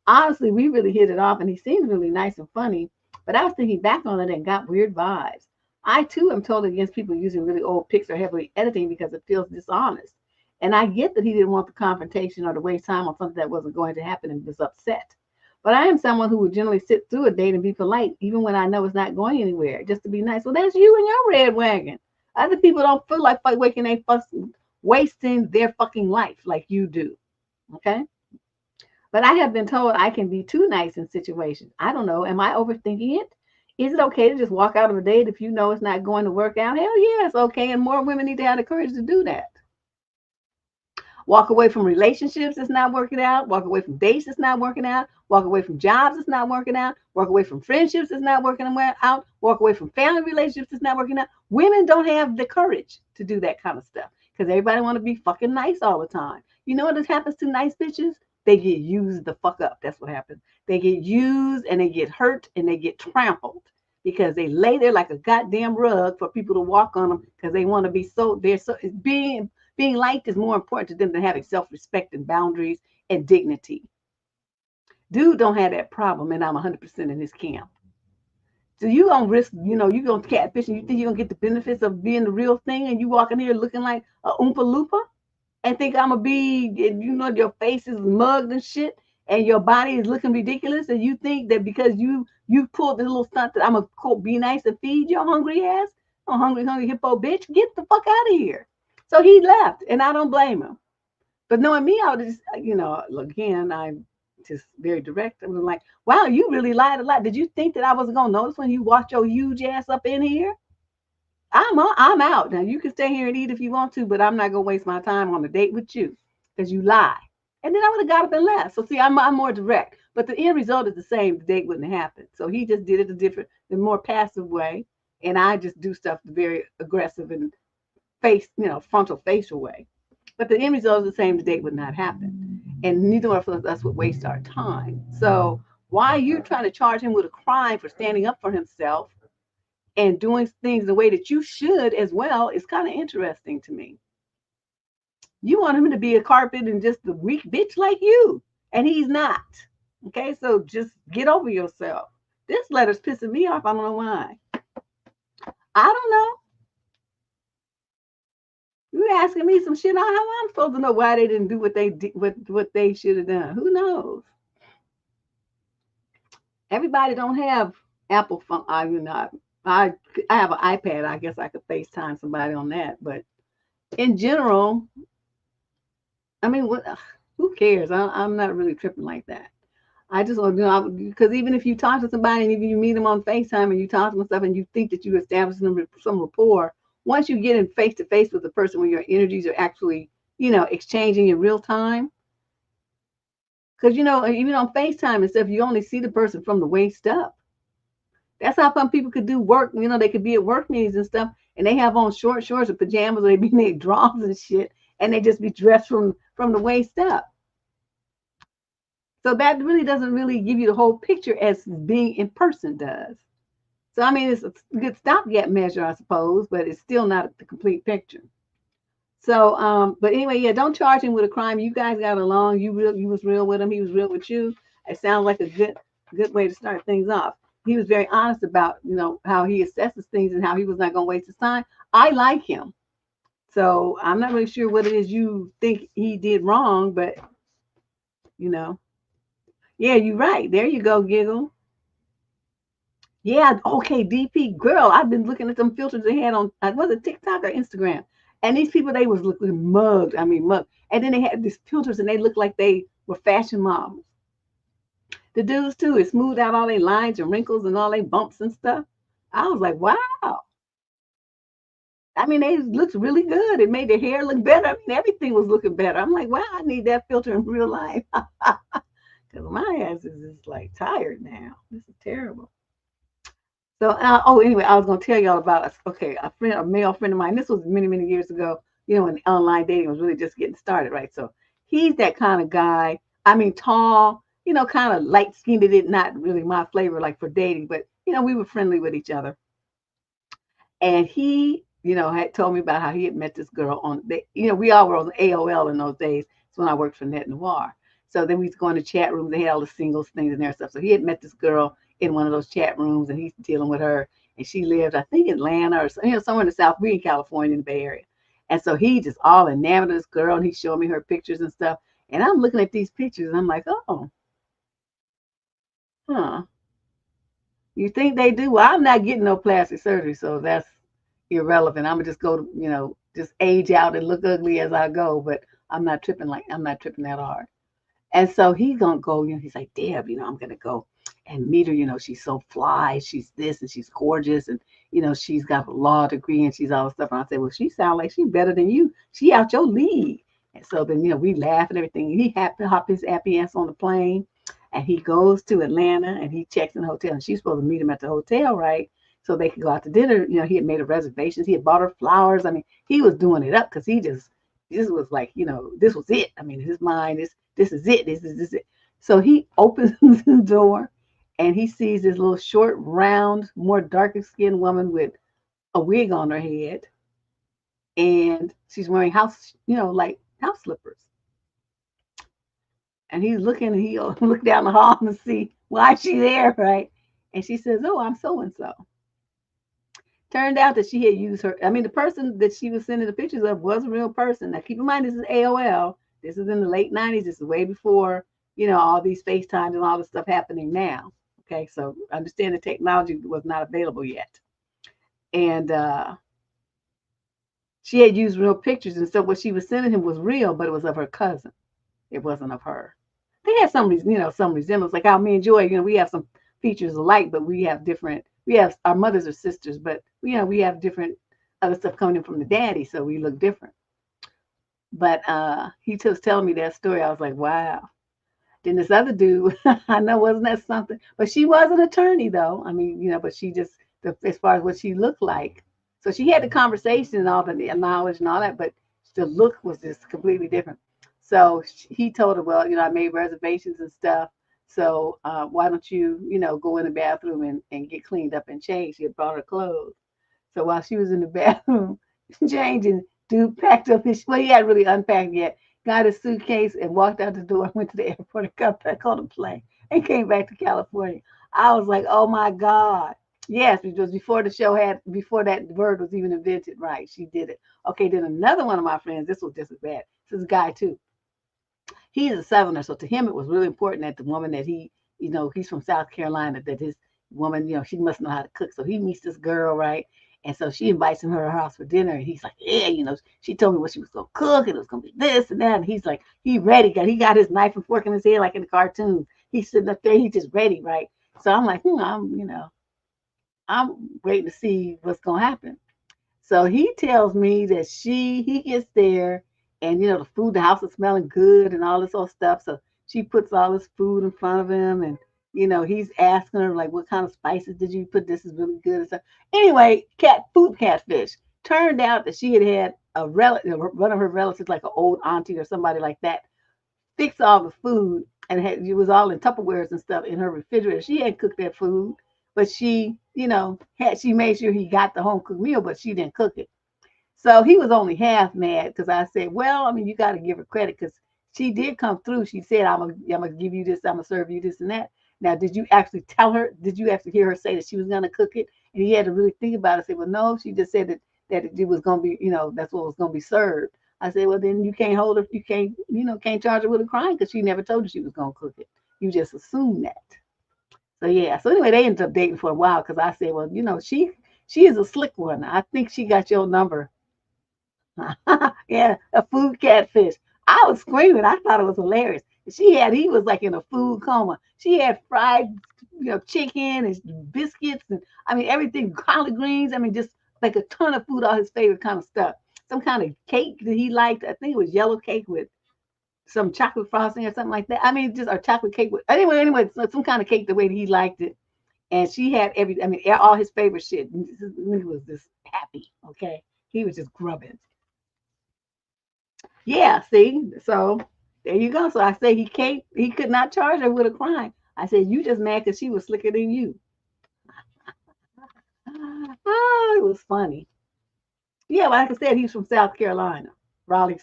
Honestly, we really hit it off and he seemed really nice and funny, but I was thinking back on it and got weird vibes. I too am totally against people using really old pics or heavily editing because it feels dishonest. And I get that he didn't want the confrontation or to waste time on something that wasn't going to happen and was upset. But I am someone who would generally sit through a date and be polite, even when I know it's not going anywhere, just to be nice. Well, that's you and your red wagon. Other people don't feel like wasting their fucking life like you do. Okay? But I have been told I can be too nice in situations. I don't know. Am I overthinking it? Is it okay to just walk out of a date if you know it's not going to work out? Hell yeah, it's okay. And more women need to have the courage to do that. Walk away from relationships that's not working out. Walk away from dates that's not working out. Walk away from jobs that's not working out. Walk away from friendships that's not working out. Walk away from family relationships that's not working out. Women don't have the courage to do that kind of stuff because everybody want to be fucking nice all the time. You know what happens to nice bitches? They get used the fuck up. That's what happens. They get used and they get hurt and they get trampled because they lay there like a goddamn rug for people to walk on them because they want to be so, they're so, being liked is more important to them than having self-respect and boundaries and dignity. Dude don't have that problem, and I'm 100% in his camp. So you gonna risk, you gonna catfish, and you think you're gonna get the benefits of being the real thing, and you walking here looking like a Oompa Loompa, and think I'm gonna be, your face is mugged and shit, and your body is looking ridiculous, and you think that because you pulled this little stunt that I'm gonna quote be nice and feed your hungry ass, oh hungry hippo bitch, get the fuck out of here. So he left, and I don't blame him. But knowing me, I would just, again, I'm just very direct. I'm like, wow, you really lied a lot. Did you think that I wasn't going to notice when you walked your huge ass up in here? I'm out. Now, you can stay here and eat if you want to, but I'm not going to waste my time on a date with you because you lie. And then I would have got up and left. So, see, I'm more direct. But the end result is the same. The date wouldn't have happened. So he just did it the more passive way. And I just do stuff the very aggressive and frontal facial way. But the end result is the same. The date would not happen. And neither of us would waste our time. So why are you trying to charge him with a crime for standing up for himself and doing things the way that you should as well is kind of interesting to me. You want him to be a carpet and just a weak bitch like you. And he's not. Okay, so just get over yourself. This letter's pissing me off. I don't know why. I don't know. You're asking me some shit. How I'm supposed to know why they didn't do what they did, what they should have done? Who knows? Everybody don't have Apple phone. I have an iPad. I guess I could FaceTime somebody on that. But in general, I mean, who cares? I'm not really tripping like that. I just want to know, because even if you talk to somebody and even you meet them on FaceTime and you talk to them and stuff and you think that you established some rapport, once you get in face to face with the person where your energies are actually, exchanging in real time. Because, even on FaceTime and stuff, you only see the person from the waist up. That's how some people could do work. They could be at work meetings and stuff and they have on short shorts or pajamas or they be in their drawers and shit and they just be dressed from the waist up. So that really doesn't really give you the whole picture as being in person does. So, I mean, it's a good stopgap measure, I suppose, but it's still not the complete picture. So, but anyway, yeah, don't charge him with a crime. You guys got along. You was real with him. He was real with you. It sounds like a good way to start things off. He was very honest about, how he assesses things and how he was not going to waste his time. I like him. So I'm not really sure what it is you think he did wrong, but, yeah, you're right. There you go, Giggle. Yeah, okay, DP girl. I've been looking at some filters they had on was it TikTok or Instagram? And these people, they was looking mugged. I mean, mugged. And then they had these filters, and they looked like they were fashion models. The dudes too, it smoothed out all their lines and wrinkles and all their bumps and stuff. I was like, wow. I mean, they looked really good. It made their hair look better. I mean, everything was looking better. I'm like, wow, I need that filter in real life. Because my ass is just like tired now. This is terrible. So, oh, anyway, I was gonna tell y'all about okay, a male friend of mine. This was many, many years ago. When online dating was really just getting started, right? So he's that kind of guy. I mean, tall, kind of light skinned. It not really my flavor, like for dating, but we were friendly with each other. And he, had told me about how he had met this girl on, we all were on AOL in those days. It's when I worked for Net Noir. So then we was going to chat rooms. They had all the singles things in there and stuff. So he had met this girl in one of those chat rooms, and he's dealing with her. And she lived, I think, in Atlanta or somewhere in the South. We in California, in the Bay Area. And so he just all enamored of this girl, and he's showing me her pictures and stuff. And I'm looking at these pictures, and I'm like, oh, huh. You think they do? Well, I'm not getting no plastic surgery, so that's irrelevant. I'm gonna just go, just age out and look ugly as I go. But I'm not tripping that hard. And so he's gonna go, he's like, Deb, I'm gonna go and meet her. She's so fly, she's this and she's gorgeous, and she's got a law degree and she's all this stuff. And I said, well, she sounds like she's better than you. She out your league. And so then, we laugh and everything. He had to hop his happy ass on the plane, and he goes to Atlanta and he checks in the hotel. And she's supposed to meet him at the hotel, right? So they could go out to dinner. He had made a reservations. He had bought her flowers. I mean, he was doing it up because this was like, this was it. I mean, his mind is, this is it. This is it. So he opens the door and he sees this little short, round, more darker skinned woman with a wig on her head. And she's wearing like house slippers. And he's looking, and he look down the hall and see why is she there, right? And she says, oh, I'm so and so. Turned out that she had used her. I mean, the person that she was sending the pictures of was a real person. Now, keep in mind, this is AOL. This is in the late 90s. This is way before, all these FaceTimes and all this stuff happening now. Okay, so understand the technology was not available yet. And she had used real pictures. And so what she was sending him was real, but it was of her cousin. It wasn't of her. They had some resemblance. Like how me and Joy, we have some features alike, but we have different. We have our mothers are sisters, but we have different other stuff coming in from the daddy, so we look different. But he was telling me that story. I was like, wow. Then this other dude, I know, wasn't that something? But she was an attorney, though. I mean, but she just, as far as what she looked like. So she had the conversation and all the knowledge and all that, but the look was just completely different. So he told her, well, I made reservations and stuff. So why don't you, go in the bathroom and get cleaned up and changed? She had brought her clothes. So while she was in the bathroom changing, dude packed up he hadn't really unpacked yet, got his suitcase and walked out the door and went to the airport and got back on the plane and came back to California. I was like, oh my God. Yes, because before that word was even invented, right? She did it. Okay, then another one of my friends, this was just as bad. This is a guy too. He's a Southerner, so to him it was really important that the woman that he's from South Carolina, that his woman, she must know how to cook. So he meets this girl, right? And so she invites him to her house for dinner, and he's like, yeah, she told me what she was gonna cook, and it was gonna be this and that. And he's like, he ready, he got his knife and fork in his head like in the cartoon. He's sitting up there, he's just ready, right? So I'm like, I'm waiting to see what's gonna happen. So he tells me that he gets there, and the house is smelling good and all this old stuff. So she puts all this food in front of him, and he's asking her like, what kind of spices did you put? This is really good and stuff. Anyway, catfish. Turned out that she had one of her relatives, like an old auntie or somebody like that, fix all the food, and it was all in Tupperwares and stuff in her refrigerator. She had cooked that food, but she made sure he got the home cooked meal, but she didn't cook it. So he was only half mad because I said, well, I mean, you got to give her credit because she did come through. She said, I'm gonna give you this, I'm gonna serve you this and that. Now, did you actually tell her? Did you actually hear her say that she was gonna cook it? And he had to really think about it. Say, well, no, she just said that it was gonna be, that's what was gonna be served. I said, well, then you can't hold her, you can't charge her with a crime because she never told you she was gonna cook it. You just assumed that. So yeah. So anyway, they ended up dating for a while because I said, well, she is a slick one. I think she got your number. Yeah, a food catfish. I was screaming. I thought it was hilarious. He was like in a food coma. She had fried, chicken and biscuits and I mean everything, collard greens. I mean, just like a ton of food, all his favorite kind of stuff. Some kind of cake that he liked. I think it was yellow cake with some chocolate frosting or something like that. I mean, just a chocolate cake with anyway, some kind of cake the way that he liked it. And she had I mean, all his favorite shit. He was just happy. Okay, he was just grubbing. Yeah, see, so there you go. So I say he could not charge her with a crime. I said you just mad because she was slicker than you. Oh, it was funny. Yeah, like I said, he's from South Carolina, Raleigh,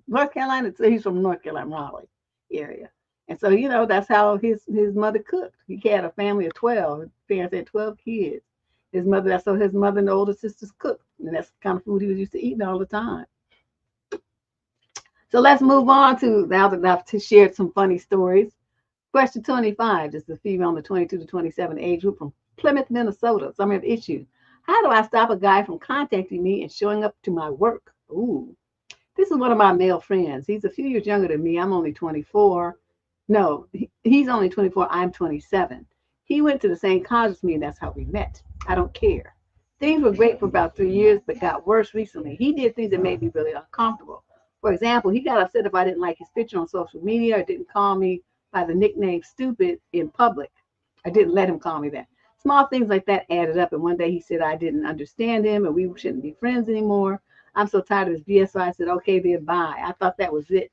North Carolina. So he's from North Carolina, Raleigh area. And so that's how his mother cooked. He had a family of 12. His parents had 12 kids. His mother and the older sisters cooked, and that's the kind of food he was used to eating all the time. So let's move on to now that I've shared some funny stories. Question 25. This is a female in the 22 to 27 age group from Plymouth, Minnesota. Summary of issue. How do I stop a guy from contacting me and showing up to my work? Ooh, this is one of my male friends. He's a few years younger than me. I'm only 24. No, he's only 24. I'm 27. He went to the same college as me, and that's how we met. I don't care. Things were great for about 3 years, but got worse recently. He did things that made me really uncomfortable. For example, he got upset if I didn't like his picture on social media or didn't call me by the nickname stupid in public. I didn't let him call me that. Small things like that added up, and one day he said I didn't understand him and we shouldn't be friends anymore. I'm so tired of his BS, so I said, okay, then bye. I thought that was it.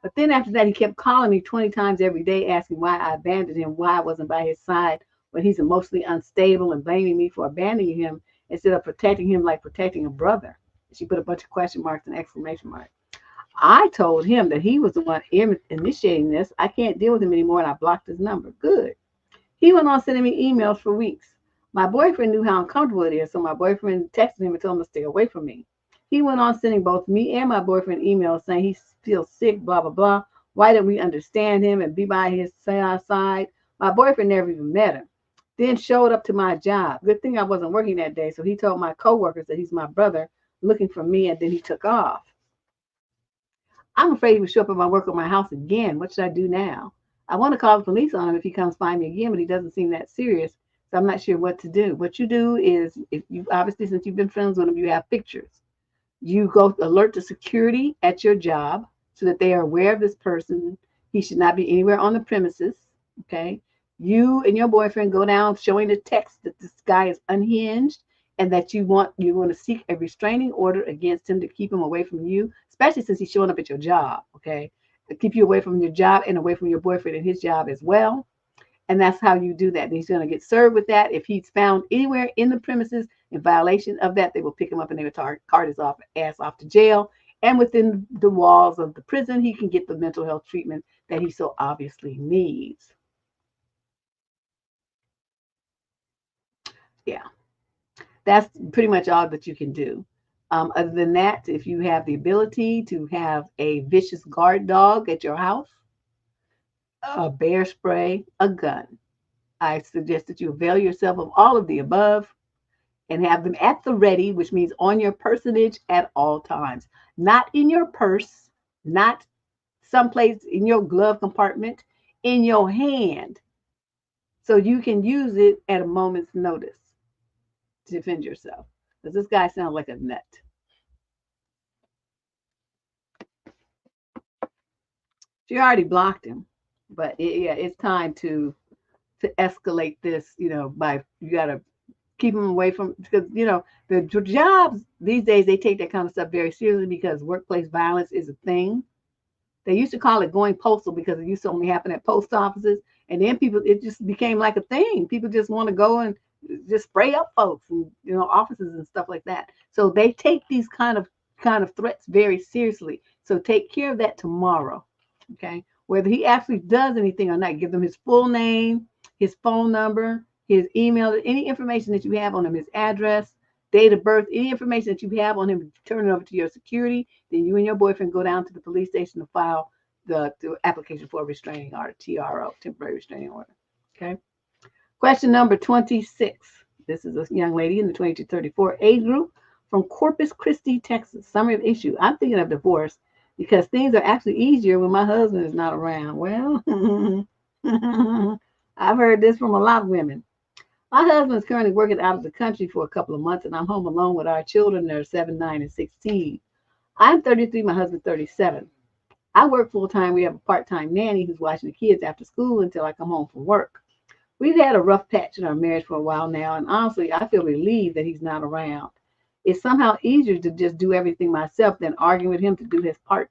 But then after that, he kept calling me 20 times every day, asking why I abandoned him, why I wasn't by his side when he's emotionally unstable, and blaming me for abandoning him instead of protecting him like protecting a brother. She put a bunch of question marks and exclamation marks. I told him that he was the one initiating this. I can't deal with him anymore, and I blocked his number. Good. He went on sending me emails for weeks. My boyfriend knew how uncomfortable it is, so my boyfriend texted him and told him to stay away from me. He went on sending both me and my boyfriend emails saying he feels sick, blah, blah, blah. Why didn't we understand him and be by his side? My boyfriend never even met him. Then showed up to my job. Good thing I wasn't working that day, so he told my coworkers that he's my brother looking for me, and then he took off. I'm afraid he would show up at my work or my house again. What should I do now? I want to call the police on him if he comes find me again, but he doesn't seem that serious. So I'm not sure what to do. What you do is, if you obviously, since you've been friends with him, you have pictures. You go alert the security at your job so that they are aware of this person. He should not be anywhere on the premises. Okay. You and your boyfriend go down showing the text that this guy is unhinged and that you want to seek a restraining order against him to keep him away from you, especially since he's showing up at your job. Okay. To keep you away from your job and away from your boyfriend and his job as well. And that's how you do that. And he's going to get served with that. If he's found anywhere in the premises in violation of that, they will pick him up and they will cart his ass off to jail. And within the walls of the prison, he can get the mental health treatment that he so obviously needs. Yeah, that's pretty much all that you can do. Other than that, if you have the ability to have a vicious guard dog at your house, a bear spray, a gun, I suggest that you avail yourself of all of the above and have them at the ready, which means on your personage at all times. Not in your purse, not someplace in your glove compartment, in your hand. So you can use it at a moment's notice to defend yourself. Because this guy sounds like a nut. She already blocked him. But it's time to escalate this, by you got to keep them away from, because the jobs these days, they take that kind of stuff very seriously because workplace violence is a thing. They used to call it going postal because it used to only happen at post offices, and then it just became like a thing. People just want to go and just spray up folks and offices and stuff like that. So they take these kind of threats very seriously. So take care of that tomorrow. Okay, whether he actually does anything or not, give them his full name, his phone number, his email, any information that you have on him, his address, date of birth, any information that you have on him, turn it over to your security. Then you and your boyfriend go down to the police station to file the application for a restraining order, TRO, temporary restraining order. Okay. Question number 26. This is a young lady in the 20 to 34 age group from Corpus Christi, Texas. Summary of issue. I'm thinking of divorce because things are actually easier when my husband is not around. Well, I've heard this from a lot of women. My husband is currently working out of the country for a couple of months, and I'm home alone with our children that are 7, 9, and 16. I'm 33, my husband's 37. I work full time. We have a part-time nanny who's watching the kids after school until I come home from work. We've had a rough patch in our marriage for a while now, and honestly, I feel relieved that he's not around. It's somehow easier to just do everything myself than arguing with him to do his part.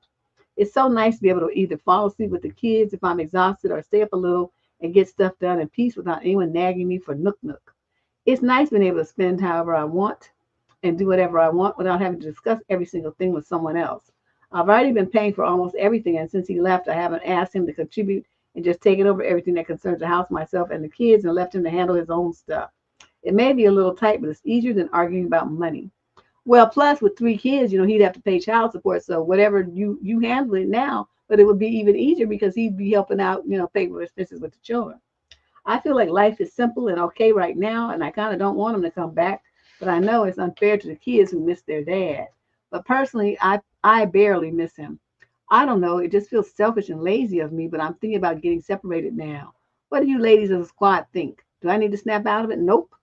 It's so nice to be able to either fall asleep with the kids if I'm exhausted or stay up a little and get stuff done in peace without anyone nagging me for nook. It's nice being able to spend however I want and do whatever I want without having to discuss every single thing with someone else. I've already been paying for almost everything, and since he left, I haven't asked him to contribute and just taken over everything that concerns the house, myself, and the kids and left him to handle his own stuff. It may be a little tight, but it's easier than arguing about money. Well, plus with 3 kids, he'd have to pay child support. So whatever you handle it now, but it would be even easier because he'd be helping out, pay for expenses with the children. I feel like life is simple and okay right now, and I kind of don't want him to come back, but I know it's unfair to the kids who miss their dad. But personally, I barely miss him. I don't know. It just feels selfish and lazy of me, but I'm thinking about getting separated now. What do you ladies as a squad think? Do I need to snap out of it? Nope.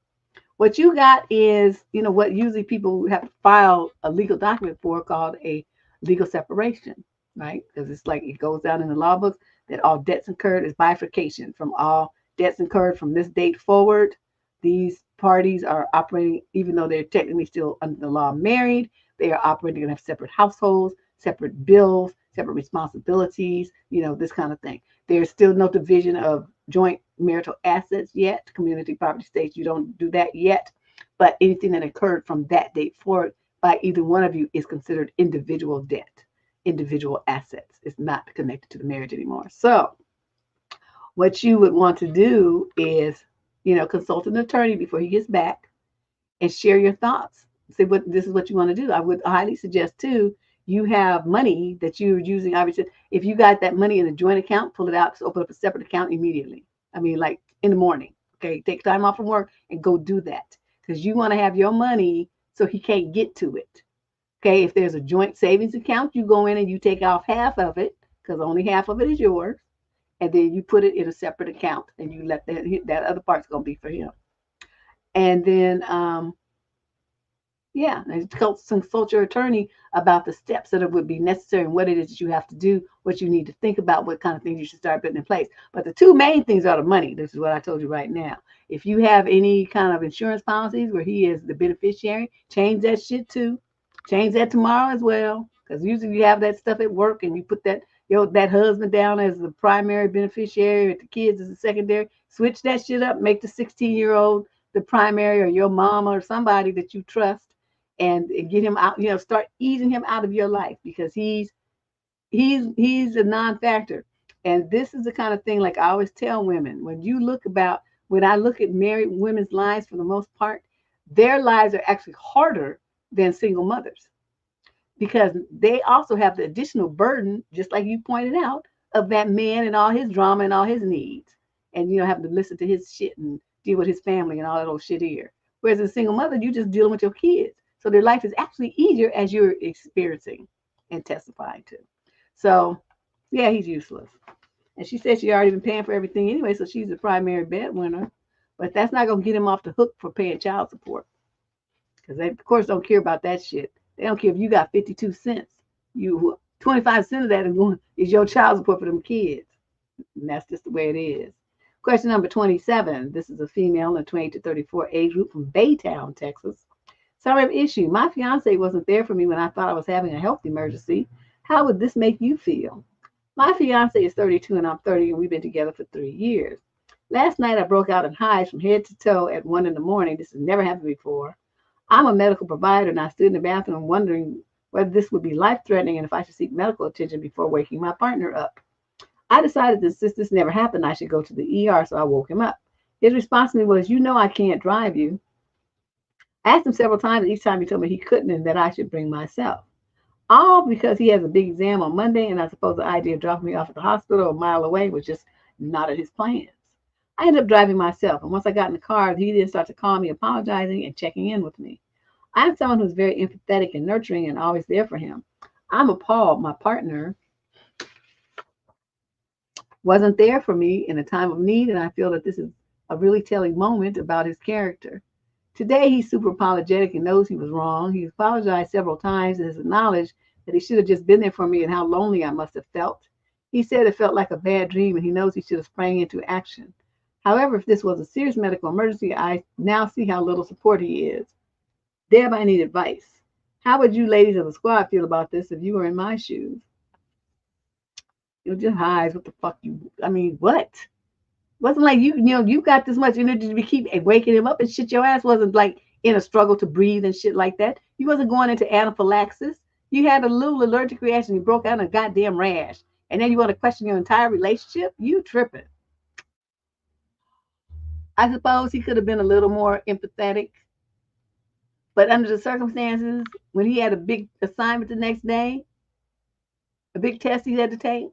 What you got is, what usually people have to file a legal document for called a legal separation, right? Because it's like it goes down in the law books that all debts incurred is bifurcation from all debts incurred from this date forward. These parties are operating, even though they're technically still under the law married, they are operating and have separate households, separate bills, separate responsibilities, this kind of thing. There's still no division of joint marital assets yet. Community property states you don't do that yet. But anything that occurred from that date forward by either one of you is considered individual debt, individual assets. It's not connected to the marriage anymore. So what you would want to do is, consult an attorney before he gets back and share your thoughts. Say this is what you want to do. I would highly suggest too, you have money that you're using. Obviously, if you got that money in a joint account, pull it out, just open up a separate account immediately. I mean, like in the morning. Okay, take time off from work and go do that because you want to have your money so he can't get to it. Okay, if there's a joint savings account, you go in and you take off half of it because only half of it is yours, and then you put it in a separate account and you let that other part's gonna be for him. And then and consult your attorney about the steps that would be necessary and what it is that you have to do, what you need to think about, what kind of things you should start putting in place. But the 2 main things are the money. This is what I told you right now. If you have any kind of insurance policies where he is the beneficiary, change that shit too. Change that tomorrow as well. Because usually you have that stuff at work and you put that that husband down as the primary beneficiary, the kids as the secondary. Switch that shit up. Make the 16-year-old the primary, or your mama or somebody that you trust. And get him out, start easing him out of your life because he's a non-factor. And this is the kind of thing, like I always tell women, when I look at married women's lives, for the most part, their lives are actually harder than single mothers because they also have the additional burden, just like you pointed out, of that man and all his drama and all his needs. And having to listen to his shit and deal with his family and all that old shit here. Whereas a single mother, you just dealing with your kids. So their life is actually easier as you're experiencing and testifying to. So, yeah, he's useless. And she said she already been paying for everything anyway, so she's the primary breadwinner. But that's not going to get him off the hook for paying child support. Because they, of course, don't care about that shit. They don't care if you got 52 cents. 25 cents of that is your child support for them kids. And that's just the way it is. Question number 27. This is a female in the 28 to 34 age group from Baytown, Texas. Summary of issue. My fiance wasn't there for me when I thought I was having a health emergency. How would this make you feel? My fiance is 32 and I'm 30 and we've been together for 3 years. Last night I broke out in hives from head to toe at 1 a.m. This has never happened before. I'm a medical provider and I stood in the bathroom wondering whether this would be life-threatening and if I should seek medical attention before waking my partner up. I decided that since this never happened, I should go to the ER, so I woke him up. His response to me was, I can't drive you. I asked him several times, and each time he told me he couldn't and that I should bring myself. All because he has a big exam on Monday, and I suppose the idea of dropping me off at the hospital a mile away was just not in his plans. I ended up driving myself, and once I got in the car, he then started to call me, apologizing and checking in with me. I'm someone who's very empathetic and nurturing and always there for him. I'm appalled my partner wasn't there for me in a time of need, and I feel that this is a really telling moment about his character. Today, he's super apologetic and knows he was wrong. He's apologized several times and has acknowledged that he should have just been there for me and how lonely I must have felt. He said it felt like a bad dream and he knows he should have sprang into action. However, if this was a serious medical emergency, I now see how little support he is. Deb, I need advice. How would you ladies of the squad feel about this if you were in my shoes? You're just highs. What the fuck you? I mean, what? Wasn't like you got this much energy to keep waking him up and shit. Your ass wasn't like in a struggle to breathe and shit like that. You wasn't going into anaphylaxis. You had a little allergic reaction. You broke out in a goddamn rash. And then you want to question your entire relationship? You tripping. I suppose he could have been a little more empathetic. But under the circumstances, when he had a big assignment the next day, a big test he had to take,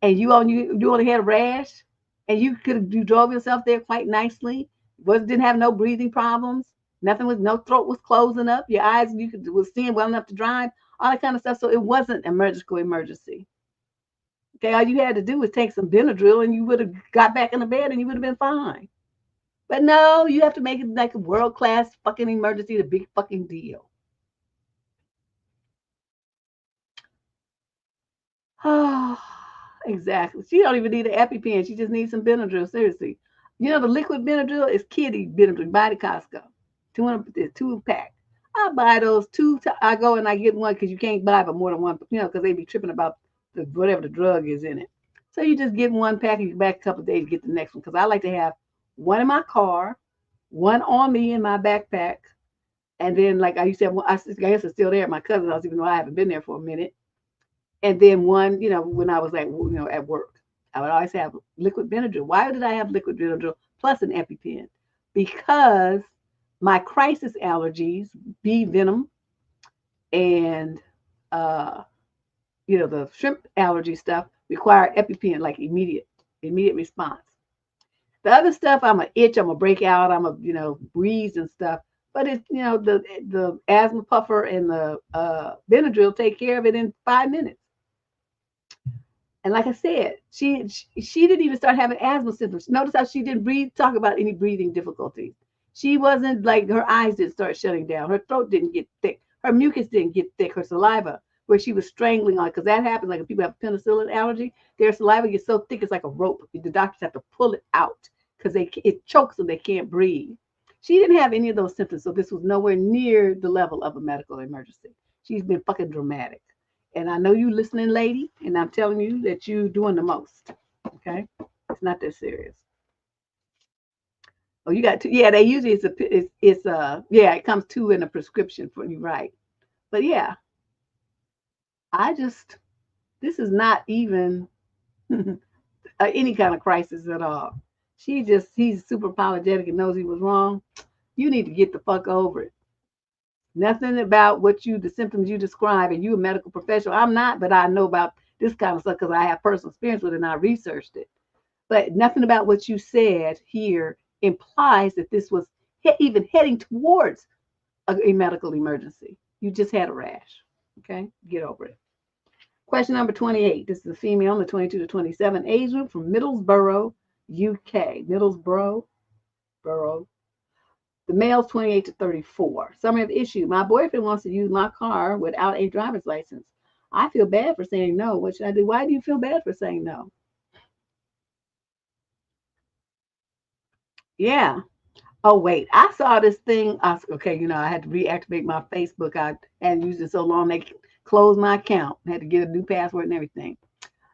and you only had a rash, and you drove yourself there quite nicely, didn't have no breathing problems, no throat was closing up, your eyes was seeing well enough to drive, all that kind of stuff. So it wasn't an emergency. Okay, all you had to do was take some Benadryl, and you would have got back in the bed, and you would have been fine. But no, you have to make it like a world class fucking emergency, the big fucking deal. Oh, exactly. She don't even need an EpiPen. She just needs some Benadryl. Seriously. You know, the liquid Benadryl is kitty Benadryl. Buy the Costco. 200, 2 pack. I buy those two. I go and I get one because you can't buy but more than one, because they be tripping about whatever the drug is in it. So you just get one pack and you back a couple of days to get the next one. Because I like to have one in my car, one on me in my backpack. And then, like I used to have, I guess it's still there at my cousin's house, even though I haven't been there for a minute. And then one, when I was at work, I would always have liquid Benadryl. Why did I have liquid Benadryl plus an EpiPen? Because my crisis allergies, bee venom, and the shrimp allergy stuff require EpiPen, like immediate response. The other stuff, I'm a itch, I'm a break out, I'm a breeze and stuff. But it's the asthma puffer and the Benadryl take care of it in 5 minutes. And like I said, she didn't even start having asthma symptoms. Notice how she didn't talk about any breathing difficulties. She wasn't like, her eyes didn't start shutting down. Her throat didn't get thick. Her mucus didn't get thick. Her saliva, where she was strangling on it, because that happens like if people have penicillin allergy, their saliva gets so thick it's like a rope. The doctors have to pull it out because it chokes them. They can't breathe. She didn't have any of those symptoms, so this was nowhere near the level of a medical emergency. She's been fucking dramatic. And I know you listening, lady, and I'm telling you that you doing the most. Okay? It's not that serious. Oh, you got two. Yeah, they usually it comes two in a prescription for you, right? But yeah, this is not even any kind of crisis at all. He's super apologetic and knows he was wrong. You need to get the fuck over it. Nothing about the symptoms you describe, and you a medical professional. I'm not, but I know about this kind of stuff because I have personal experience with it and I researched it. But nothing about what you said here implies that this was even heading towards a medical emergency. You just had a rash. Okay? Get over it. Question number 28. This is a female in the 22 to 27 age group from Middlesbrough, UK. Middlesbrough. The male's 28 to 34. Summary of the issue. My boyfriend wants to use my car without a driver's license. I feel bad for saying no. What should I do? Why do you feel bad for saying no? Yeah. Oh, wait. I saw this thing. Okay, I had to reactivate my Facebook. I hadn't used it so long, they closed my account. I had to get a new password and everything.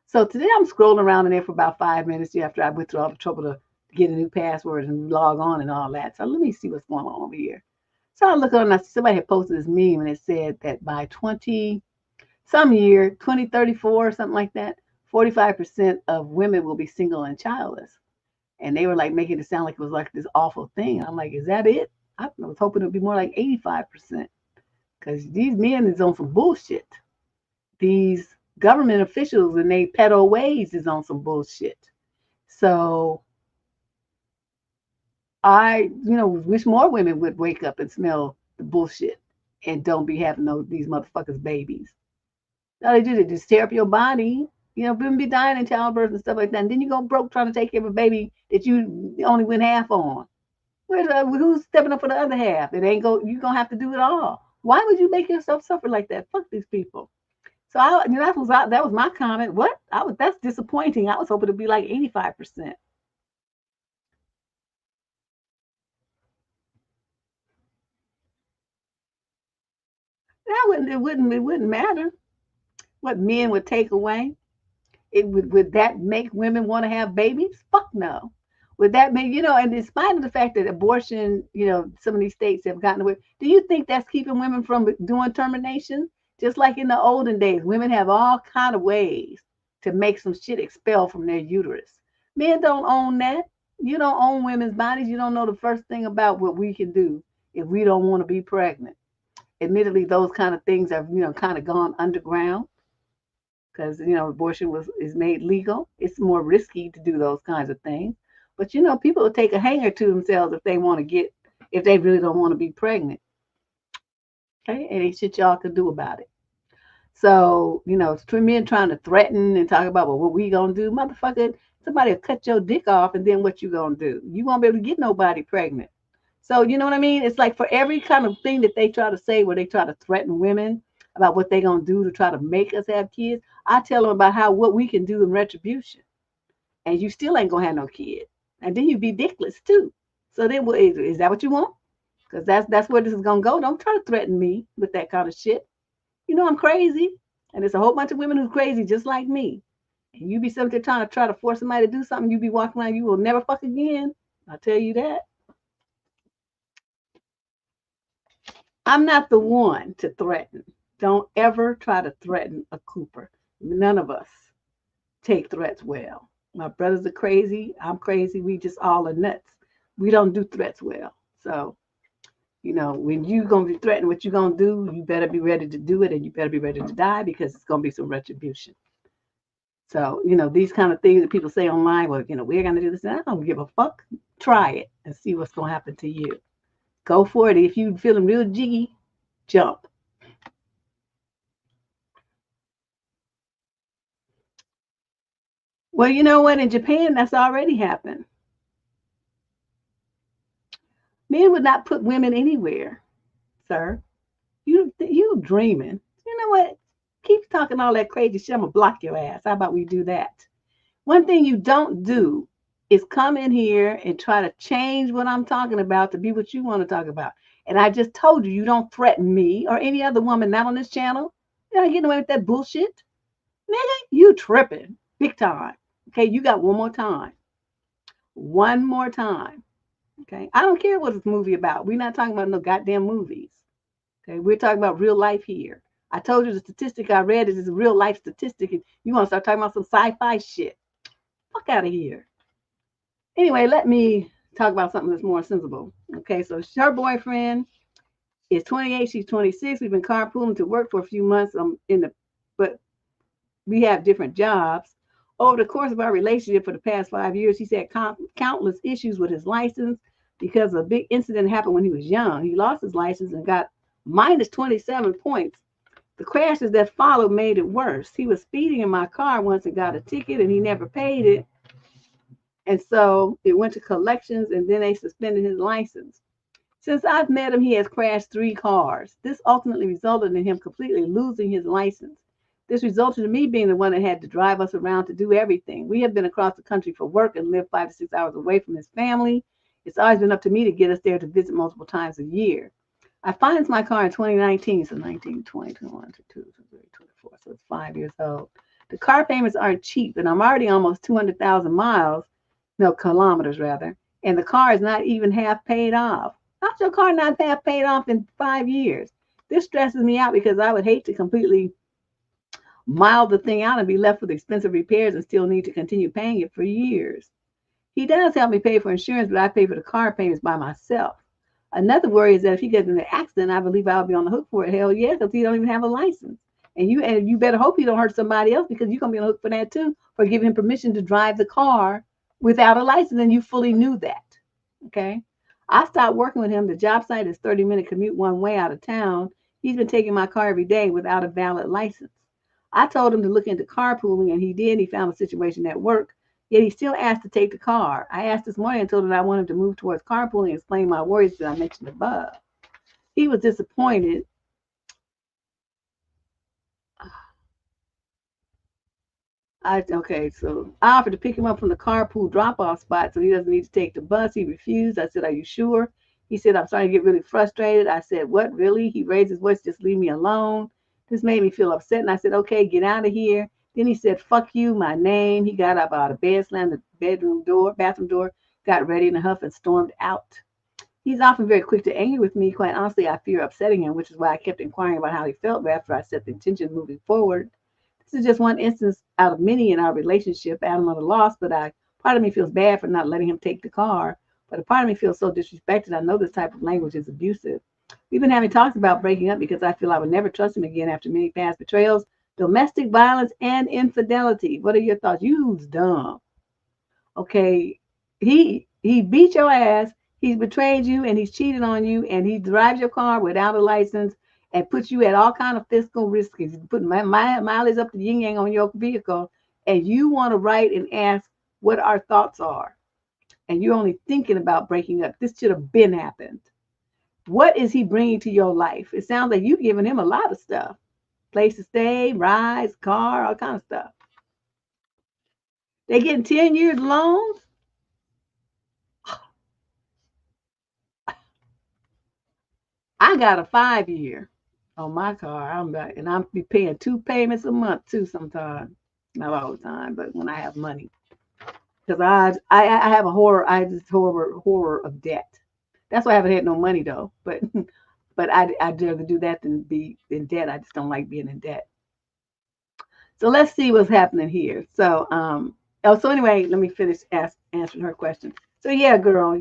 So today I'm scrolling around in there for about 5 minutes after I went through all the trouble to get a new password and log on and all that. So let me see what's going on over here. So I look on, and somebody had posted this meme, and it said that by 2034, something like that, 45% of women will be single and childless. And they were like making it sound like it was like this awful thing. I'm like, is that it? I was hoping it would be more like 85%, because these men is on some bullshit. These government officials and they pedo ways is on some bullshit. So I, wish more women would wake up and smell the bullshit and don't be having these motherfuckers babies. All they do, they just tear up your body. Women be dying in childbirth and stuff like that. And then you go broke trying to take care of a baby that you only went half on. Who's stepping up for the other half? You're gonna have to do it all. Why would you make yourself suffer like that? Fuck these people. So that was my comment. That's disappointing. I was hoping to be like 85%. It wouldn't matter what men would take away. Would that make women want to have babies? Fuck no. Would that make, and in spite of the fact that abortion, some of these states have gotten away, do you think that's keeping women from doing termination? Just like in the olden days, women have all kind of ways to make some shit expel from their uterus. Men don't own that. You don't own women's bodies. You don't know the first thing about what we can do if we don't want to be pregnant. Admittedly, those kind of things have, kind of gone underground because, abortion is made legal. It's more risky to do those kinds of things. But, people will take a hanger to themselves if they really don't want to be pregnant. Okay, and ain't shit y'all can do about it. So, men trying to threaten and talk about, well, what we gonna do? Motherfucker, somebody will cut your dick off, and then what you gonna do? You won't be able to get nobody pregnant. So, you know what I mean? It's like for every kind of thing that they try to say where they try to threaten women about what they gonna do to try to make us have kids, I tell them about what we can do in retribution. And you still ain't gonna have no kid. And then you be dickless too. So then is that what you want? Because that's where this is gonna go. Don't try to threaten me with that kind of shit. I'm crazy, and there's a whole bunch of women who's crazy just like me. And you be something trying to force somebody to do something, you be walking around, you will never fuck again. I'll tell you that. I'm not the one to threaten. Don't ever try to threaten a Cooper. None of us take threats well. My brothers are crazy. I'm crazy. We just all are nuts. We don't do threats well. So, when you're going to be threatened what you're going to do, you better be ready to do it, and you better be ready to die because it's going to be some retribution. So, these kind of things that people say online, well, we're going to do this. And I don't give a fuck. Try it and see what's going to happen to you. Go for it. If you're feeling real jiggy, jump. Well, you know what? In Japan, that's already happened. Men would not put women anywhere, sir. You dreaming. You know what? Keep talking all that crazy shit. I'm going to block your ass. How about we do that? One thing you don't do is come in here and try to change what I'm talking about to be what you want to talk about. And I just told you, you don't threaten me or any other woman not on this channel. You're not getting away with that bullshit. Nigga, you tripping. Big time. Okay, you got one more time. One more time. Okay, I don't care what this movie about. We're not talking about no goddamn movies. Okay, we're talking about real life here. I told you the statistic I read is a real life statistic. And you want to start talking about some sci-fi shit. Fuck out of here. Anyway, let me talk about something that's more sensible. Okay, so her boyfriend is 28. She's 26. We've been carpooling to work for a few months. But we have different jobs. Over the course of our relationship for the past 5 years, he's had countless issues with his license because a big incident happened when he was young. He lost his license and got minus 27 points. The crashes that followed made it worse. He was speeding in my car once and got a ticket, and he never paid it. And so it went to collections, and then they suspended his license. Since I've met him, he has crashed 3 cars. This ultimately resulted in him completely losing his license. This resulted in me being the one that had to drive us around to do everything. We have been across the country for work and live 5 to 6 hours away from his family. It's always been up to me to get us there to visit multiple times a year. I financed my car in 2019, so 19, 20, 21, 22, 23, 24, so it's 5 years old. The car payments aren't cheap, and I'm already almost 200,000 miles, no, kilometers rather, and the car is not even half paid off. How's your car not half paid off in 5 years? This stresses me out because I would hate to completely mile the thing out and be left with expensive repairs and still need to continue paying it for years. He does help me pay for insurance, but I pay for the car payments by myself. Another worry is that if he gets in an accident, I believe I'll be on the hook for it. Hell yeah, because he don't even have a license. And you better hope he don't hurt somebody else because you're going to be on the hook for that too, for giving him permission to drive the car without a license, and you fully knew that. Okay? I stopped working with him. The job site is 30-minute commute one way out of town. He's been taking my car every day without a valid license. I told him to look into carpooling, and he did. He found a situation at work, yet he still asked to take the car. I asked this morning and told him I wanted to move towards carpooling and explain my worries that I mentioned above. He was disappointed. So I offered to pick him up from the carpool drop-off spot so he doesn't need to take the bus. He refused. I said, "Are you sure?" He said, "I'm starting to get really frustrated." I said, "What, really?" He raised his voice, "Just leave me alone." This made me feel upset, and I said, "Okay, get out of here." Then he said, "Fuck you, my name." He got up out of bed, slammed the bathroom door, got ready in a huff, and stormed out. He's often very quick to anger with me. Quite honestly, I fear upsetting him, which is why I kept inquiring about how he felt after I set the intention moving forward. This is just one instance out of many in our relationship. I'm at a loss, but part of me feels bad for not letting him take the car. But a part of me feels so disrespected. I know this type of language is abusive. We've been having talks about breaking up because I feel I would never trust him again after many past betrayals, domestic violence, and infidelity. What are your thoughts? You's dumb. Okay, he beat your ass. He's betrayed you, and he's cheated on you, and he drives your car without a license and puts you at all kind of fiscal risk. He's putting mileage up to yin yang on your vehicle, and you want to write and ask what our thoughts are, and you're only thinking about breaking up. This should have been happened. What is he bringing to your life? It sounds like you've given him a lot of stuff: place to stay, rides, car, all kind of stuff. They getting 10 years loans. I got a 5-year on my car. I'm be paying 2 payments a month too sometimes. Not all the time, but when I have money. Because I have a horror of debt. That's why I haven't had no money though. But I'd rather do that than be in debt. I just don't like being in debt. So let's see what's happening here. So anyway, let me finish answering her question. So yeah, girl,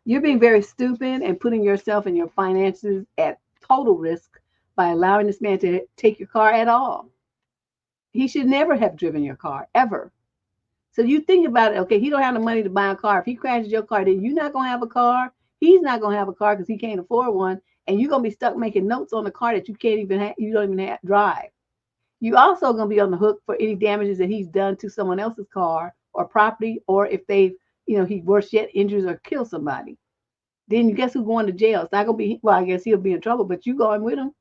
you're being very stupid and putting yourself and your finances at total risk by allowing this man to take your car at all. He should never have driven your car, ever. So you think about it, okay, he don't have the money to buy a car. If he crashes your car, then you're not going to have a car. He's not going to have a car because he can't afford one. And you're going to be stuck making notes on the car that you don't even drive. You also going to be on the hook for any damages that he's done to someone else's car or property, or if he worse yet injures or kills somebody. Then guess who's going to jail? It's not going to be, well, I guess he'll be in trouble, but you going with him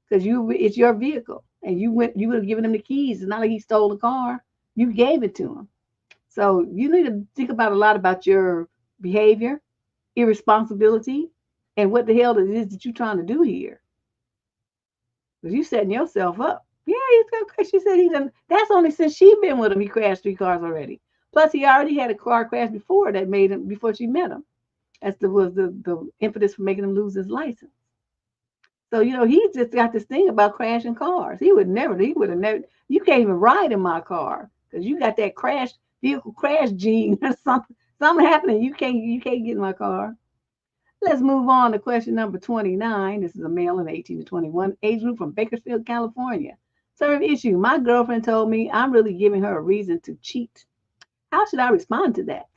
because it's your vehicle, and you would have given him the keys. It's not like he stole the car. You gave it to him. So you need to think about a lot about your behavior, irresponsibility, and what the hell it is that you're trying to do here. Because you're setting yourself up. Yeah, he's going to crash. She said he done. That's only since she been with him. He crashed 3 cars already. Plus, he already had a car crash before that made him, before she met him. Was the impetus for making him lose his license. So, he just got this thing about crashing cars. He would have never, you can't even ride in my car because you got that vehicle crash gene or something. Something happening. You can't get in my car. Let's move on to question number 29. This is a male in the 18 to 21 age group from Bakersfield, California. Serve issue. My girlfriend told me I'm really giving her a reason to cheat. How should I respond to that?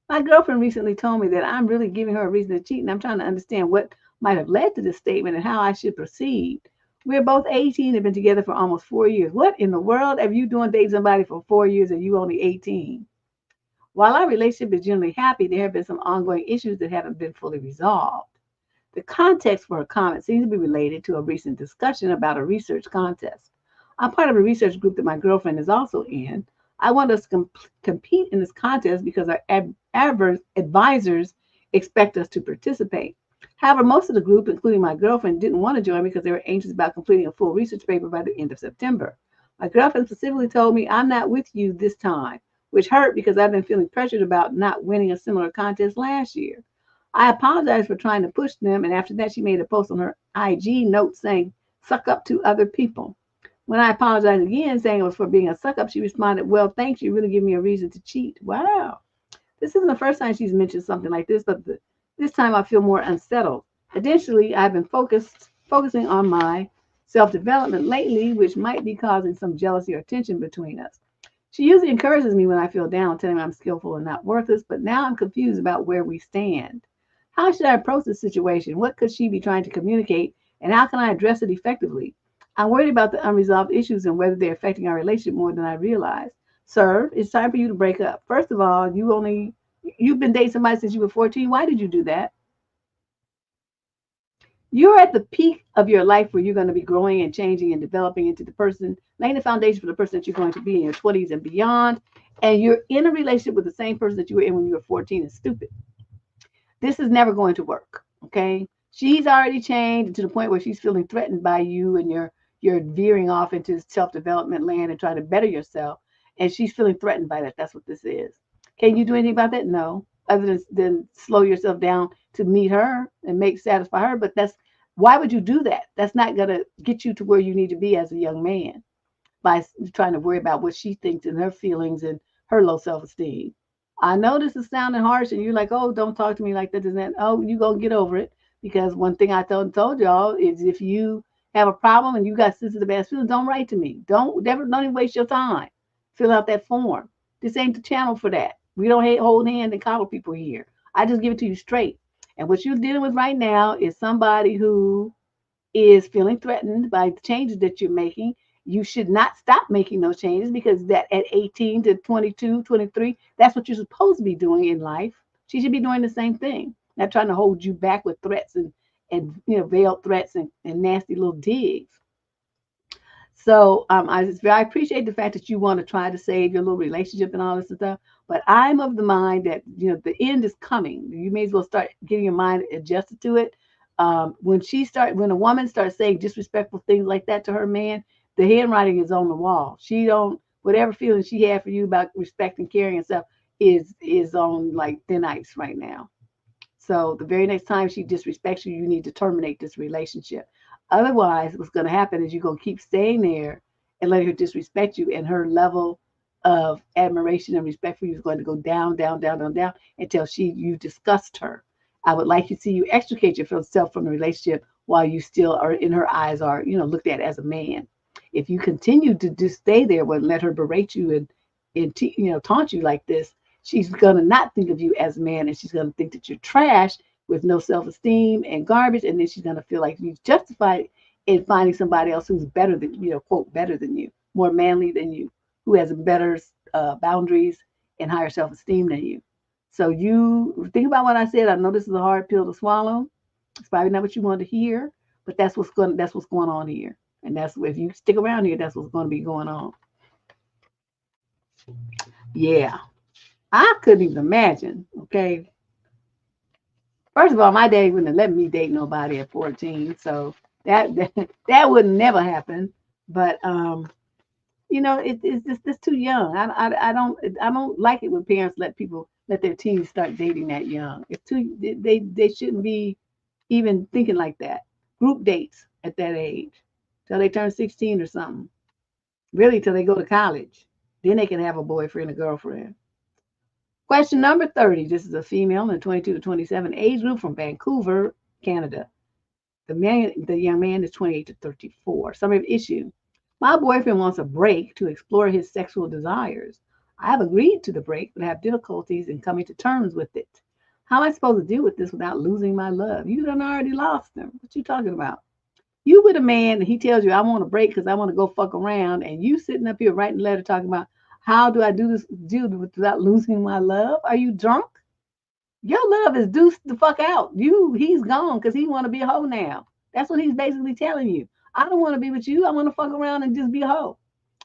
My girlfriend recently told me that I'm really giving her a reason to cheat, and I'm trying to understand what might have led to this statement and how I should proceed. We're both 18 and have been together for almost 4 years. What in the world are you doing dating somebody for 4 years and you only 18? While our relationship is generally happy, there have been some ongoing issues that haven't been fully resolved. The context for her comment seems to be related to a recent discussion about a research contest. I'm part of a research group that my girlfriend is also in. I want us to compete in this contest because our advisors expect us to participate. However, most of the group, including my girlfriend, didn't want to join because they were anxious about completing a full research paper by the end of September. My girlfriend specifically told me, I'm not with you this time, which hurt because I've been feeling pressured about not winning a similar contest last year. I apologized for trying to push them, and after that, she made a post on her IG note saying, suck up to other people. When I apologized again, saying it was for being a suck-up, she responded, well, thanks, you really give me a reason to cheat. Wow. This isn't the first time she's mentioned something like this, but this time I feel more unsettled. Additionally, I've been focusing on my self-development lately, which might be causing some jealousy or tension between us. She usually encourages me when I feel down, telling me I'm skillful and not worthless, but now I'm confused about where we stand. How should I approach this situation? What could she be trying to communicate? And how can I address it effectively? I'm worried about the unresolved issues and whether they're affecting our relationship more than I realize. Sir, it's time for you to break up. First of all, you've been dating somebody since you were 14. Why did you do that? You're at the peak of your life where you're going to be growing and changing and developing into the person, laying the foundation for the person that you're going to be in your 20s and beyond. And you're in a relationship with the same person that you were in when you were 14 is stupid. This is never going to work. Okay. She's already changed to the point where she's feeling threatened by you and you're veering off into self-development land and trying to better yourself. And she's feeling threatened by that. That's what this is. Can you do anything about that? No. Other than slow yourself down to meet her and satisfy her. But why would you do that? That's not gonna get you to where you need to be as a young man by trying to worry about what she thinks and her feelings and her low self-esteem. I know this is sounding harsh, and you're like, "Oh, don't talk to me like that." And that. Oh, you gonna get over it because one thing I told y'all is if you have a problem and you got sensitive ass feelings, don't write to me. Don't even waste your time. Fill out that form. This ain't the channel for that. We don't hold hands and coddle people here. I just give it to you straight. And what you're dealing with right now is somebody who is feeling threatened by the changes that you're making. You should not stop making those changes because that at 18 to 22, 23, that's what you're supposed to be doing in life. She should be doing the same thing, not trying to hold you back with threats and veiled threats and nasty little digs. So I appreciate the fact that you want to try to save your little relationship and all this stuff. But I'm of the mind that the end is coming. You may as well start getting your mind adjusted to it. When a woman starts saying disrespectful things like that to her man, the handwriting is on the wall. She don't whatever feeling she had for you about respect and caring and stuff is on like thin ice right now. So the very next time she disrespects you, you need to terminate this relationship. Otherwise, what's going to happen is you're going to keep staying there and letting her disrespect you, and her level of admiration and respect for you is going to go down, down, down, down, down until you disgust her. I would like to see you extricate yourself from the relationship while you still are in her eyes are looked at as a man. If you continue to just stay there and let her berate you and taunt you like this, she's gonna not think of you as a man, and she's gonna think that you're trash with no self-esteem and garbage, and then she's gonna feel like she's justified in finding somebody else who's better than quote better than you, more manly than you, who has better boundaries and higher self-esteem than you. So you think about what I said. I know this is a hard pill to swallow. It's probably not what you want to hear, but that's what's going on here, and that's if you stick around here, that's what's going to be going on. Yeah. I couldn't even imagine. Okay. First of all, my daddy wouldn't have let me date nobody at 14. So that would never happen. But it's just too young. I don't like it when parents let their teens start dating that young. It's too they shouldn't be even thinking like that. Group dates at that age till they turn 16 or something. Really till they go to college. Then they can have a boyfriend or girlfriend. Question number 30. This is a female in the 22 to 27 age group from Vancouver, Canada. The young man is 28 to 34. Summary of issue. My boyfriend wants a break to explore his sexual desires. I have agreed to the break, but have difficulties in coming to terms with it. How am I supposed to deal with this without losing my love? You done already lost him. What you talking about? You with a man and he tells you I want a break because I want to go fuck around, and you sitting up here writing a letter talking about how do I deal without losing my love? Are you drunk? Your love is deuced the fuck out. He's gone because he want to be a hoe now. That's what he's basically telling you. I don't want to be with you. I want to fuck around and just be a hoe.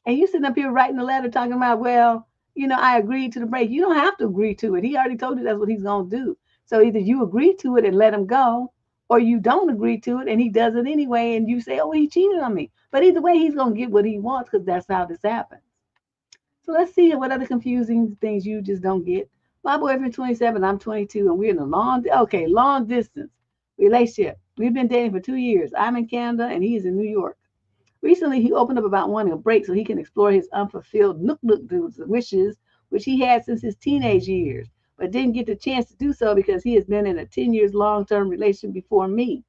And you sitting up here writing a letter talking about, well, I agreed to the break. You don't have to agree to it. He already told you that's what he's going to do. So either you agree to it and let him go, or you don't agree to it and he does it anyway, and you say, oh, he cheated on me. But either way, he's going to get what he wants because that's how this happens. So let's see what other confusing things you just don't get. My boyfriend 27, I'm 22, and we're in a long distance relationship. We've been dating for 2 years. I'm in Canada and he's in New York. Recently, he opened up about wanting a break so he can explore his unfulfilled nook wishes, which he had since his teenage years, but didn't get the chance to do so because he has been in a 10 years long-term relationship before me.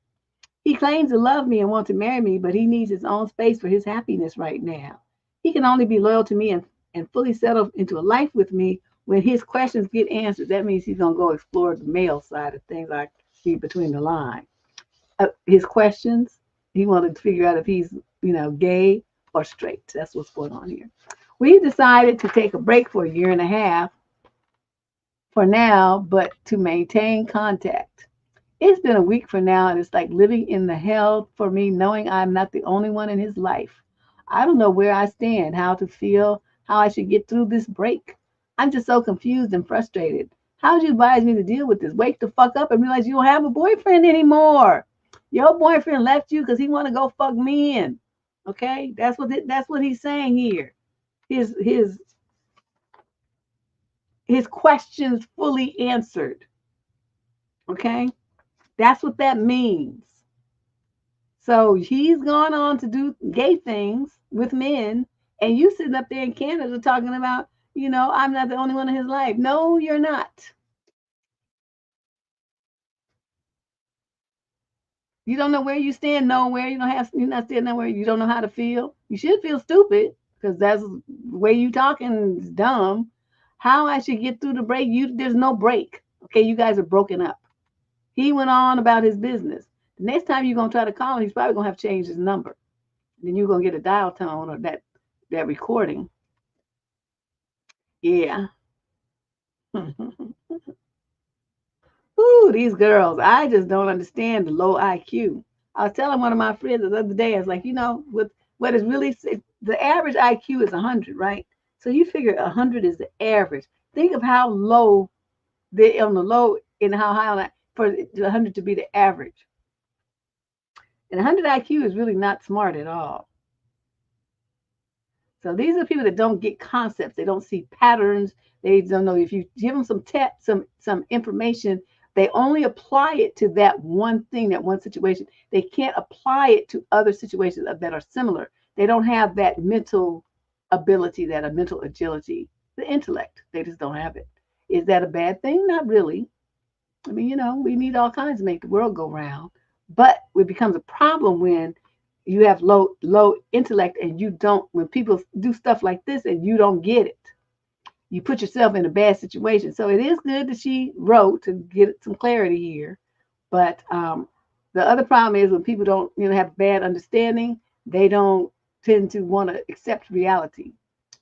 He claims to love me and want to marry me, but he needs his own space for his happiness right now. He can only be loyal to me and fully settle into a life with me when his questions get answered. That means he's going to go explore the male side of things. read between the lines. His questions, he wanted to figure out if he's, gay or straight. That's what's going on here. We decided to take a break for a year and a half for now, but to maintain contact. It's been a week for now, and it's like living in the hell for me, knowing I'm not the only one in his life. I don't know where I stand, how to feel, how I should get through this break. I'm just so confused and frustrated. How would you advise me to deal with this? Wake the fuck up and realize you don't have a boyfriend anymore. Your boyfriend left you because he want to go fuck men. Okay, that's what he's saying here. His questions fully answered. Okay, that's what that means. So he's gone on to do gay things with men, and you sitting up there in Canada talking about, I'm not the only one in his life. No, you're not. You don't know where you stand nowhere. You're not standing nowhere. You don't know how to feel. You should feel stupid because that's the way you talking is dumb. How I should get through the break? There's no break. Okay, you guys are broken up. He went on about his business. The next time you're gonna try to call him, he's probably gonna have to change his number. Then you're gonna get a dial tone or that recording. Yeah. Ooh, these girls, I just don't understand the low IQ. I was telling one of my friends the other day, I was like, with what is really, the average IQ is 100, right? So you figure 100 is the average. Think of how low they're on the low and how high on that for 100 to be the average. And 100 IQ is really not smart at all. So these are people that don't get concepts. They don't see patterns. They don't know. If you give them some information, they only apply it to that one thing, that one situation. They can't apply it to other situations that are similar. They don't have that mental ability, that a mental agility, the intellect. They just don't have it. Is that a bad thing? Not really. I mean, we need all kinds to make the world go round. But it becomes a problem when you have low intellect and you don't, when people do stuff like this and you don't get it, you put yourself in a bad situation. So it is good that she wrote to get some clarity here. But the other problem is when people don't have bad understanding, they don't tend to want to accept reality.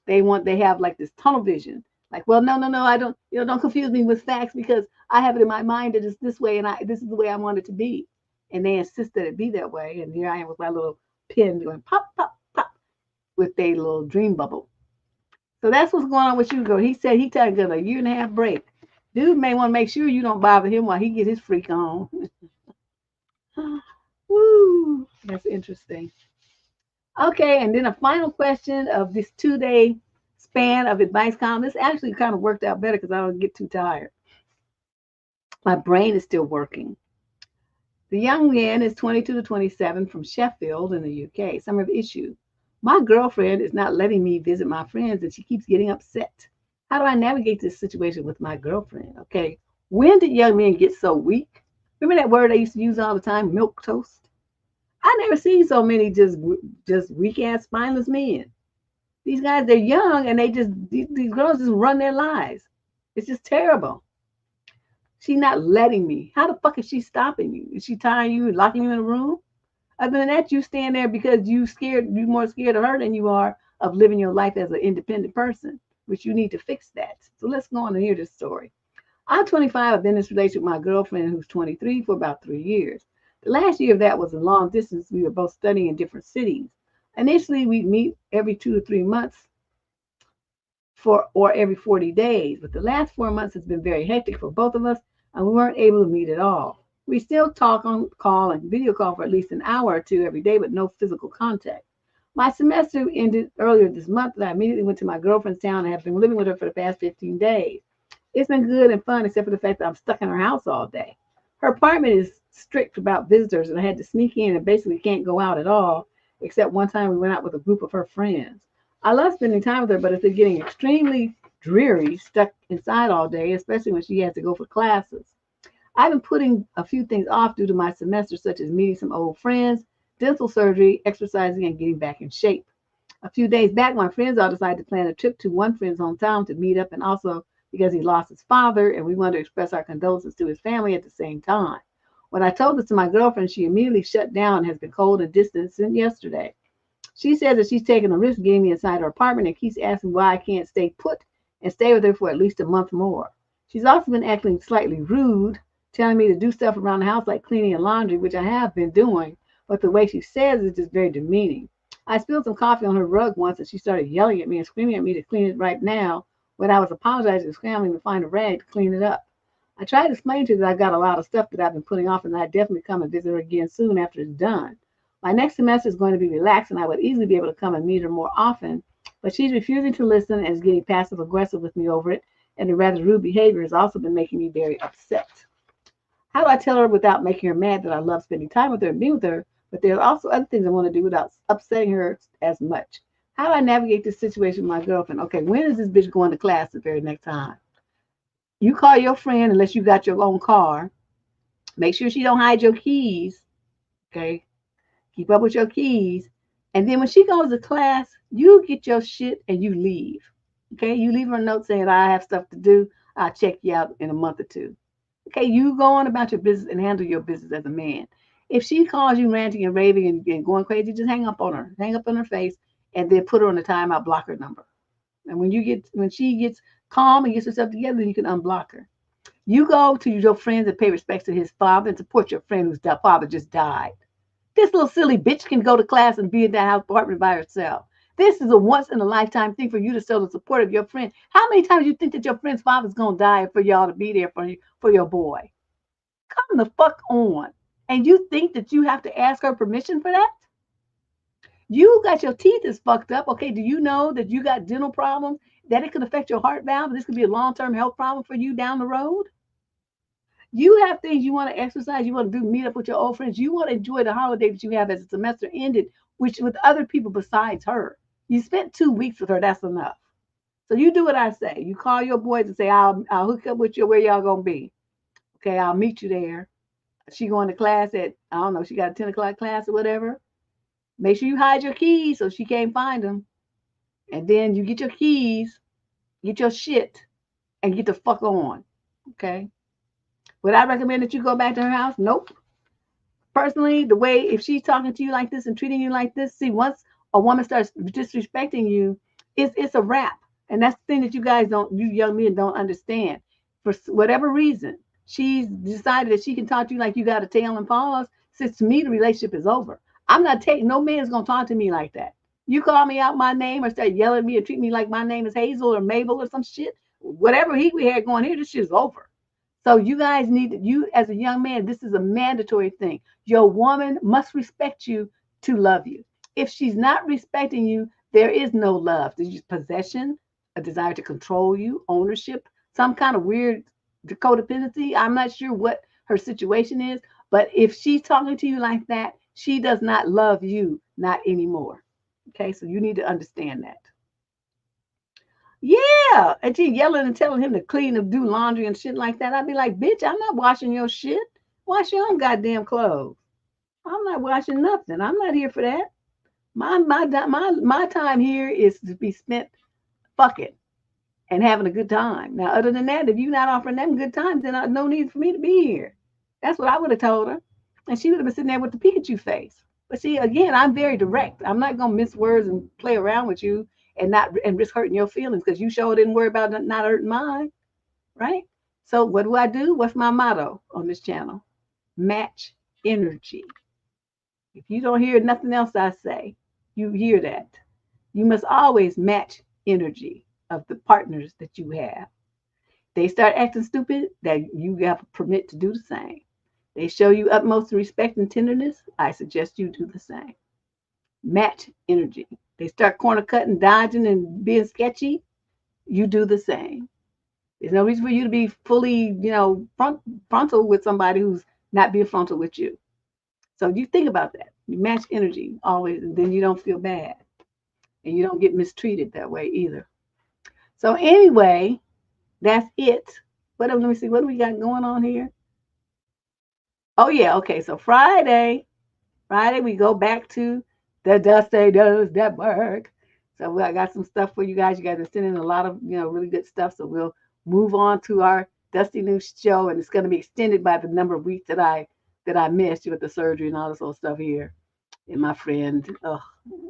They have like this tunnel vision. Like, well, no, I don't, don't confuse me with facts because I have it in my mind that it's this way and this is the way I want it to be. And they insist that it be that way. And here I am with my little pen going pop, pop, pop with a little dream bubble. So that's what's going on with you, girl. He said he taking a year and a half break. Dude may want to make sure you don't bother him while he gets his freak on. Woo, that's interesting. Okay, and then a final question of this 2-day span of advice column. This actually kind of worked out better because I don't get too tired. My brain is still working. The young man is 22 to 27 from Sheffield in the UK. Summer of issue. My girlfriend is not letting me visit my friends and she keeps getting upset. How do I navigate this situation with my girlfriend? Okay. When did young men get so weak? Remember that word I used to use all the time, milk toast? I never seen so many just weak ass spineless men. These guys, they're young and these girls just run their lives. It's just terrible. She's not letting me. How the fuck is she stopping you? Is she tying you and locking you in a room? Other than that, you stand there because you're more scared of her than you are of living your life as an independent person, which you need to fix that. So let's go on and hear this story. I'm 25. I've been in this relationship with my girlfriend who's 23 for about 3 years. The last year of that was a long distance. We were both studying in different cities. Initially, we'd meet every 2 to 3 months or every 40 days. But the last 4 months has been very hectic for both of us, and we weren't able to meet at all. We still talk on call and video call for at least an hour or two every day, but no physical contact. My semester ended earlier this month, and I immediately went to my girlfriend's town and have been living with her for the past 15 days. It's been good and fun, except for the fact that I'm stuck in her house all day. Her apartment is strict about visitors, and I had to sneak in and basically can't go out at all, except one time we went out with a group of her friends. I love spending time with her, but it's been getting extremely dreary, stuck inside all day, especially when she has to go for classes. I've been putting a few things off due to my semester, such as meeting some old friends, dental surgery, exercising, and getting back in shape. A few days back, my friends all decided to plan a trip to one friend's hometown to meet up, and also because he lost his father, and we wanted to express our condolences to his family at the same time. When I told this to my girlfriend, she immediately shut down and has been cold and distant since yesterday. She says that she's taking a risk getting me inside her apartment and keeps asking why I can't stay put and stay with her for at least a month more. She's also been acting slightly rude, telling me to do stuff around the house like cleaning and laundry, which I have been doing, but the way she says it is just very demeaning. I spilled some coffee on her rug once and she started yelling at me and screaming at me to clean it right now when I was apologizing and scrambling to find a rag to clean it up. I tried to explain to her that I've got a lot of stuff that I've been putting off and that I'd definitely come and visit her again soon after it's done. My next semester is going to be relaxed and I would easily be able to come and meet her more often, but she's refusing to listen and is getting passive aggressive with me over it, and the rather rude behavior has also been making me very upset. How do I tell her without making her mad that I love spending time with her and being with her, but there's also other things I want to do without upsetting her as much? How do I navigate this situation with my girlfriend? Okay, when is this bitch going to class the very next time? You call your friend unless you got your own car. Make sure she don't hide your keys. Okay, keep up with your keys. And then when she goes to class, you get your shit and you leave. Okay, you leave her a note saying, I have stuff to do. I'll check you out in a month or two. Okay, you go on about your business and handle your business as a man. If she calls you ranting and raving and going crazy, just hang up on her. Hang up on her face and then put her on the timeout blocker number. And when she gets calm and gets herself together, you can unblock her. You go to your friends and pay respects to his father and support your friend whose father just died. This little silly bitch can go to class and be in that house apartment by herself. This is a once in a lifetime thing for you to show the support of your friend. How many times you think that your friend's father's gonna die for y'all to be there for your boy? Come the fuck on. And you think that you have to ask her permission for that? You got your teeth is fucked up. Okay, do you know that you got dental problems? That it could affect your heart valve? This could be a long-term health problem for you down the road. You have things you want to exercise, you want to do, meet up with your old friends. You want to enjoy the holiday that you have as the semester ended, which with other people besides her. You spent 2 weeks with her, that's enough. So you do what I say. You call your boys and say, I'll hook up with you where y'all gonna be. Okay, I'll meet you there. She going to class at, I don't know, she got a 10 o'clock class or whatever. Make sure you hide your keys so she can't find them. And then you get your keys, get your shit, and get the fuck on. Okay? Would I recommend that you go back to her house? Nope. Personally, the way if she's talking to you like this and treating you like this, see, once a woman starts disrespecting you, it's a wrap. And that's the thing that you young men don't understand. For whatever reason, she's decided that she can talk to you like you got a tail and paws. Since to me, the relationship is over. I'm not taking, no man's gonna talk to me like that. You call me out my name or start yelling at me and treat me like my name is Hazel or Mabel or some shit, whatever we had going here, this shit's over. So you guys you as a young man, this is a mandatory thing. Your woman must respect you to love you. If she's not respecting you, there is no love. There's just possession, a desire to control you, ownership, some kind of weird codependency. I'm not sure what her situation is, but if she's talking to you like that, she does not love you, not anymore. Okay, so you need to understand that. Yeah, and she yelling and telling him to clean and do laundry and shit like that. I'd be like, bitch, I'm not washing your shit. Wash your own goddamn clothes. I'm not washing nothing. I'm not here for that. My time here is to be spent fucking and having a good time. Now, other than that, if you're not offering them good times, then no need for me to be here. That's what I would have told her, and she would have been sitting there with the Pikachu face. But see, again, I'm very direct. I'm not gonna mince words and play around with you and risk hurting your feelings because you sure didn't worry about not hurting mine, right? So what do I do? What's my motto on this channel? Match energy. If you don't hear nothing else I say, you hear that. You must always match energy of the partners that you have. They start acting stupid, that you have a permit to do the same. They show you utmost respect and tenderness, I suggest you do the same. Match energy. They start corner cutting, dodging, and being sketchy, you do the same. There's no reason for you to be fully, frontal with somebody who's not being frontal with you. So you think about that. You match energy always, and then you don't feel bad. And you don't get mistreated that way either. So anyway, that's it. Let me see, what do we got going on here? Oh yeah, okay. So Friday we go back to the Dusty Does Network. So I got some stuff for you guys. You guys are sending a lot of really good stuff. So we'll move on to our Dusty News show, and it's going to be extended by the number of weeks that that I missed with the surgery and all this old stuff here. And my friend,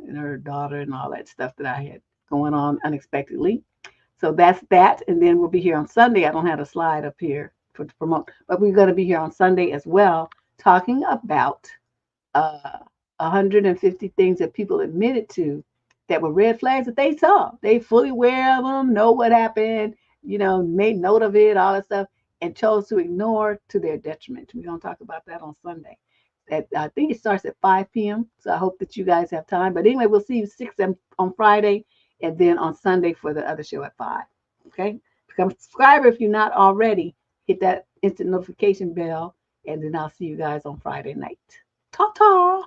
and her daughter and all that stuff that I had going on unexpectedly. So that's that. And then we'll be here on Sunday. I don't have a slide up here to promote, but we're going to be here on Sunday as well, talking about uh, 150 things that people admitted to that were red flags that they saw. They fully aware of them, know what happened, made note of it, all that stuff, and chose to ignore to their detriment. We're going to talk about that on Sunday. I think it starts at 5 p.m. So I hope that you guys have time. But anyway, we'll see you 6 on Friday and then on Sunday for the other show at 5. Okay? Become a subscriber if you're not already. Hit that instant notification bell, and then I'll see you guys on Friday night. Ta-ta!